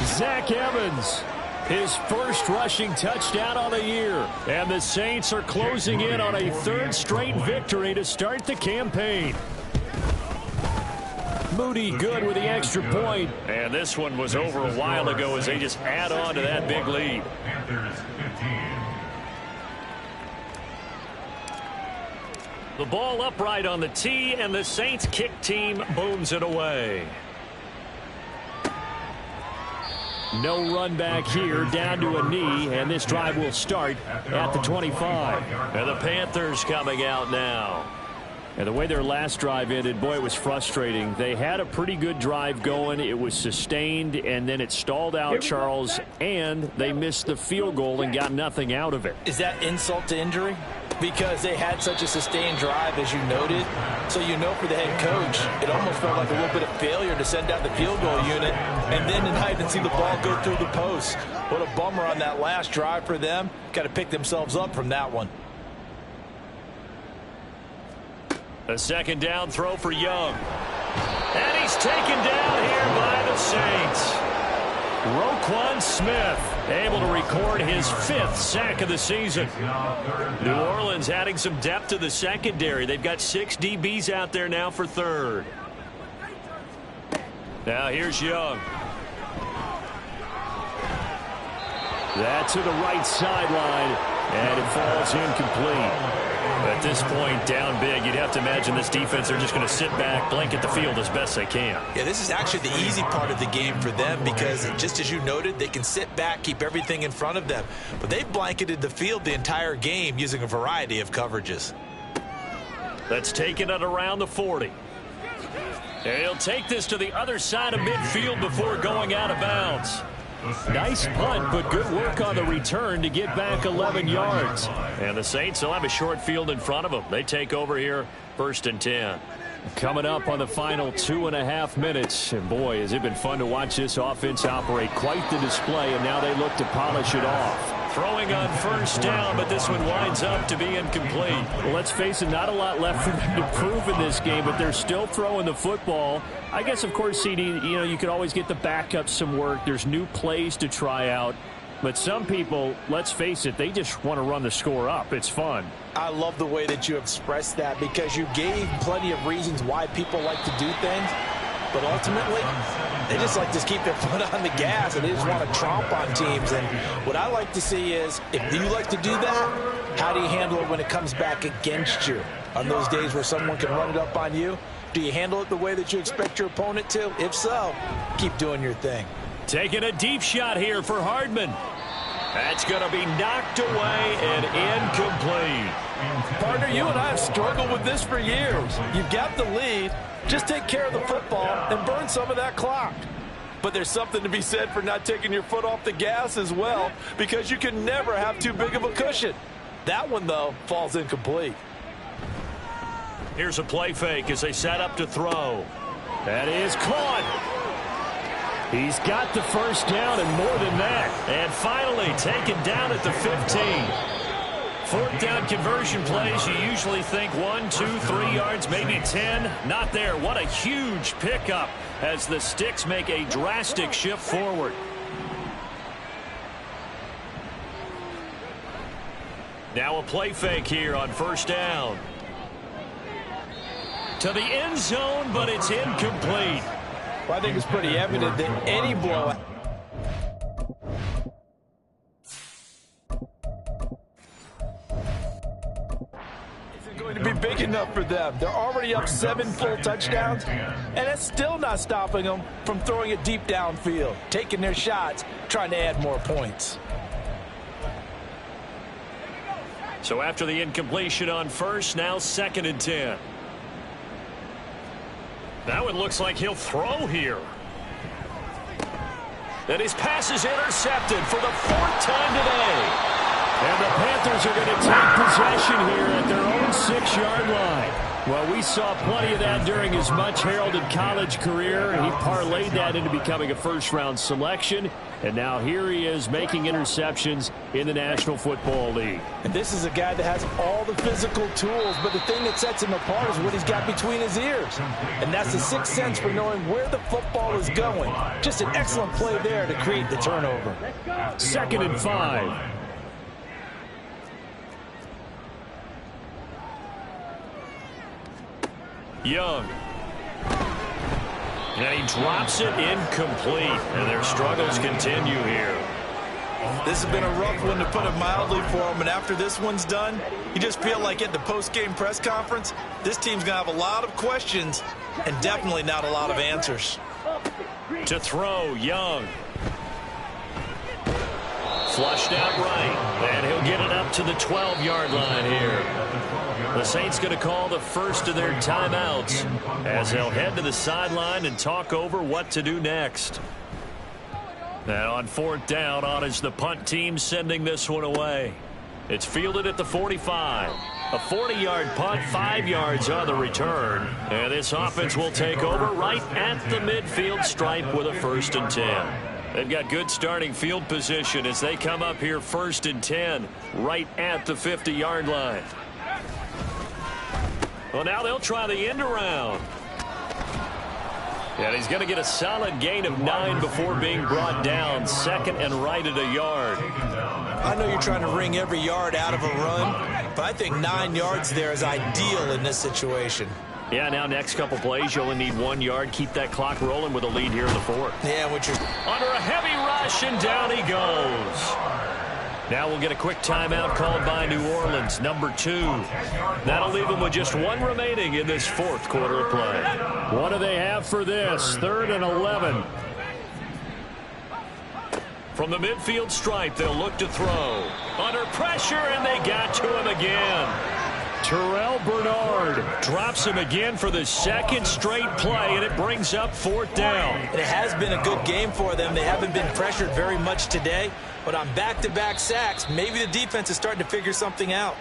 Zach Evans, his first rushing touchdown on the year. And the Saints are closing in on a third straight victory to start the campaign. Moody good with the extra point. And this one was over a while ago as they just add on to that big lead. Panthers 15. The ball upright on the tee, and the Saints kick team booms it away. No run back here, down to a knee, and this drive will start at the 25. And the Panthers coming out now. And the way their last drive ended, boy, it was frustrating. They had a pretty good drive going. It was sustained, and then it stalled out, Charles, and they missed the field goal and got nothing out of it. Is that insult to injury? Because they had such a sustained drive, as you noted. So you know for the head coach, it almost felt like a little bit of failure to send out the field goal unit and then tonight and see the ball go through the post. What a bummer on that last drive for them. Got to pick themselves up from that one. A second down throw for Young. And he's taken down here by the Saints. Roquan Smith able to record his 5th sack of the season. New Orleans adding some depth to the secondary. They've got 6 DBs out there now for third. Now here's Young. That to the right sideline, and it falls incomplete. At this point, down big, you'd have to imagine this defense, they're just going to sit back, blanket the field as best they can. Yeah, this is actually the easy part of the game for them because, just as you noted, they can sit back, keep everything in front of them. But they've blanketed the field the entire game using a variety of coverages. That's taking it around the 40. And he'll take this to the other side of midfield before going out of bounds. Nice punt, but good work on the return to get back 11 yards. And the Saints will have a short field in front of them. They take over here, 1st and 10. Coming up on the final 2.5 minutes. And boy, has it been fun to watch this offense operate. Quite the display, and now they look to polish it off. Throwing on first down, but this one winds up to be incomplete. Well, let's face it, not a lot left for them to prove in this game, but they're still throwing the football. I guess, of course, CD, you know, you could always get the backup some work. There's new plays to try out. But some people, let's face it, they just want to run the score up. It's fun. I love the way that you expressed that because you gave plenty of reasons why people like to do things. But ultimately, they just like to keep their foot on the gas, and they just want to tromp on teams. And what I like to see is, if you like to do that, how do you handle it when it comes back against you? On those days where someone can run it up on you, do you handle it the way that you expect your opponent to? If so, keep doing your thing. Taking a deep shot here for Hardman. That's going to be knocked away and incomplete. Partner, you and I have struggled with this for years. You've got the lead. Just take care of the football and burn some of that clock. But there's something to be said for not taking your foot off the gas as well, because you can never have too big of a cushion. That one, though, falls incomplete. Here's a play fake as they set up to throw. That is caught. He's got the first down and more than that. And finally taken down at the 15. Fourth down conversion plays, you usually think 1, 2, 3 yards, maybe 10. Not there. What a huge pickup as the Sticks make a drastic shift forward. Now a play fake here on first down. To the end zone, but it's incomplete. Well, I think it's pretty evident that any blowout isn't going to be big enough for them. They're already up 7 full touchdowns, and it's still not stopping them from throwing it deep downfield, taking their shots, trying to add more points. So after the incompletion on first, now 2nd and 10. Now it looks like he'll throw here. And his pass is intercepted for the 4th time today. And the Panthers are going to take possession here at their own 6-yard line. Well, we saw plenty of that during his much-heralded college career, and he parlayed that into becoming a first-round selection. And now here he is making interceptions in the National Football League. And this is a guy that has all the physical tools, but the thing that sets him apart is what he's got between his ears. And that's the sixth sense for knowing where the football is going. Just an excellent play there to create the turnover. 2nd and 5. Young. And he drops it incomplete. And their struggles continue here. This has been a rough one, to put it mildly, for him. And after this one's done, you just feel like at the post-game press conference, this team's going to have a lot of questions and definitely not a lot of answers. To throw, Young. Flushed out right. And he'll get it up to the 12-yard line here. The Saints going to call the first of their timeouts as they'll head to the sideline and talk over what to do next. And on 4th down, on is the punt team sending this one away. It's fielded at the 45. A 40-yard punt, 5 yards on the return. And this offense will take over right at the midfield stripe with a 1st and 10. They've got good starting field position as they come up here 1st and 10 right at the 50-yard line. Well, now they'll try the end around. And he's going to get a solid gain of 9 before being brought down. 2nd and right at a yard. I know you're trying to wring every yard out of a run, but I think 9 yards there is ideal in this situation. Yeah, now next couple plays, you only need 1 yard. Keep that clock rolling with a lead here in the 4th. Yeah, which is under a heavy rush, and down he goes. Now we'll get a quick timeout called by New Orleans, number 2. That'll leave them with just 1 remaining in this 4th quarter of play. What do they have for this? 3rd and 11. From the midfield stripe, they'll look to throw. Under pressure, and they got to him again. Terrell Bernard drops him again for the 2nd straight play, and it brings up 4th down. And it has been a good game for them. They haven't been pressured very much today, but on back-to-back sacks, maybe the defense is starting to figure something out.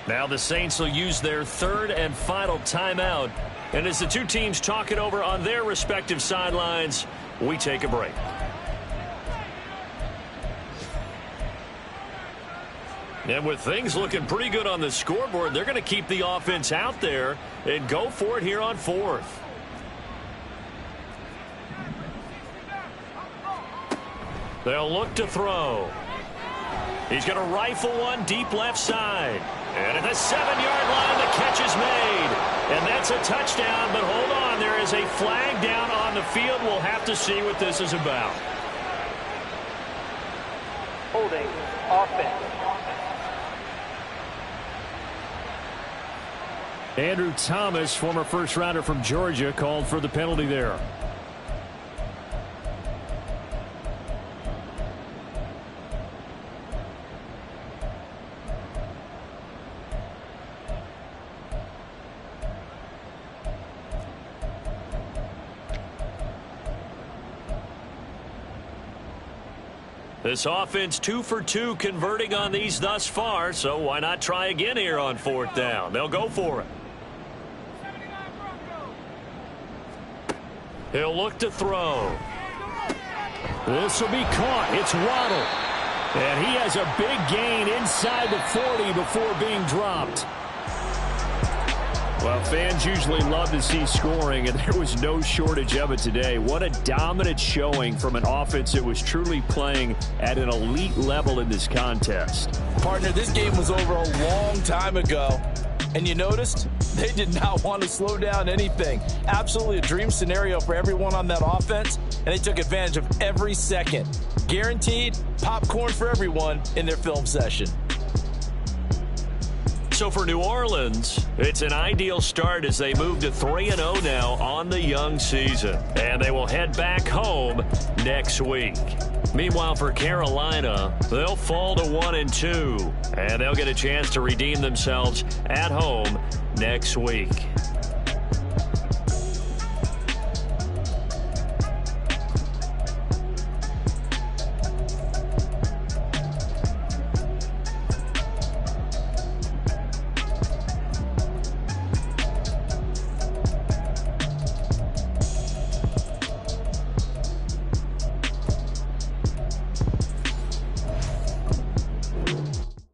Now the Saints will use their 3rd and final timeout. And as the two teams talk it over on their respective sidelines, we take a break. And with things looking pretty good on the scoreboard, they're going to keep the offense out there and go for it here on 4th. They'll look to throw. He's going to rifle one deep left side. And at the 7-yard line, the catch is made. And that's a touchdown, but hold on. There is a flag down on the field. We'll have to see what this is about. Holding offense. Andrew Thomas, former first-rounder from Georgia, called for the penalty there. This offense 2 for 2 converting on these thus far, so why not try again here on 4th down? They'll go for it. He'll look to throw. This will be caught. It's Waddle. And he has a big gain inside the 40 before being dropped. Well, fans usually love to see scoring, and there was no shortage of it today. What a dominant showing from an offense that was truly playing at an elite level in this contest. Partner, this game was over a long time ago. And you noticed they did not want to slow down anything. Absolutely a dream scenario for everyone on that offense, and they took advantage of every second. Guaranteed popcorn for everyone in their film session. So for New Orleans, it's an ideal start as they move to 3-0 now on the young season. And they will head back home next week. Meanwhile, for Carolina, they'll fall to 1-2. And they'll get a chance to redeem themselves at home next week.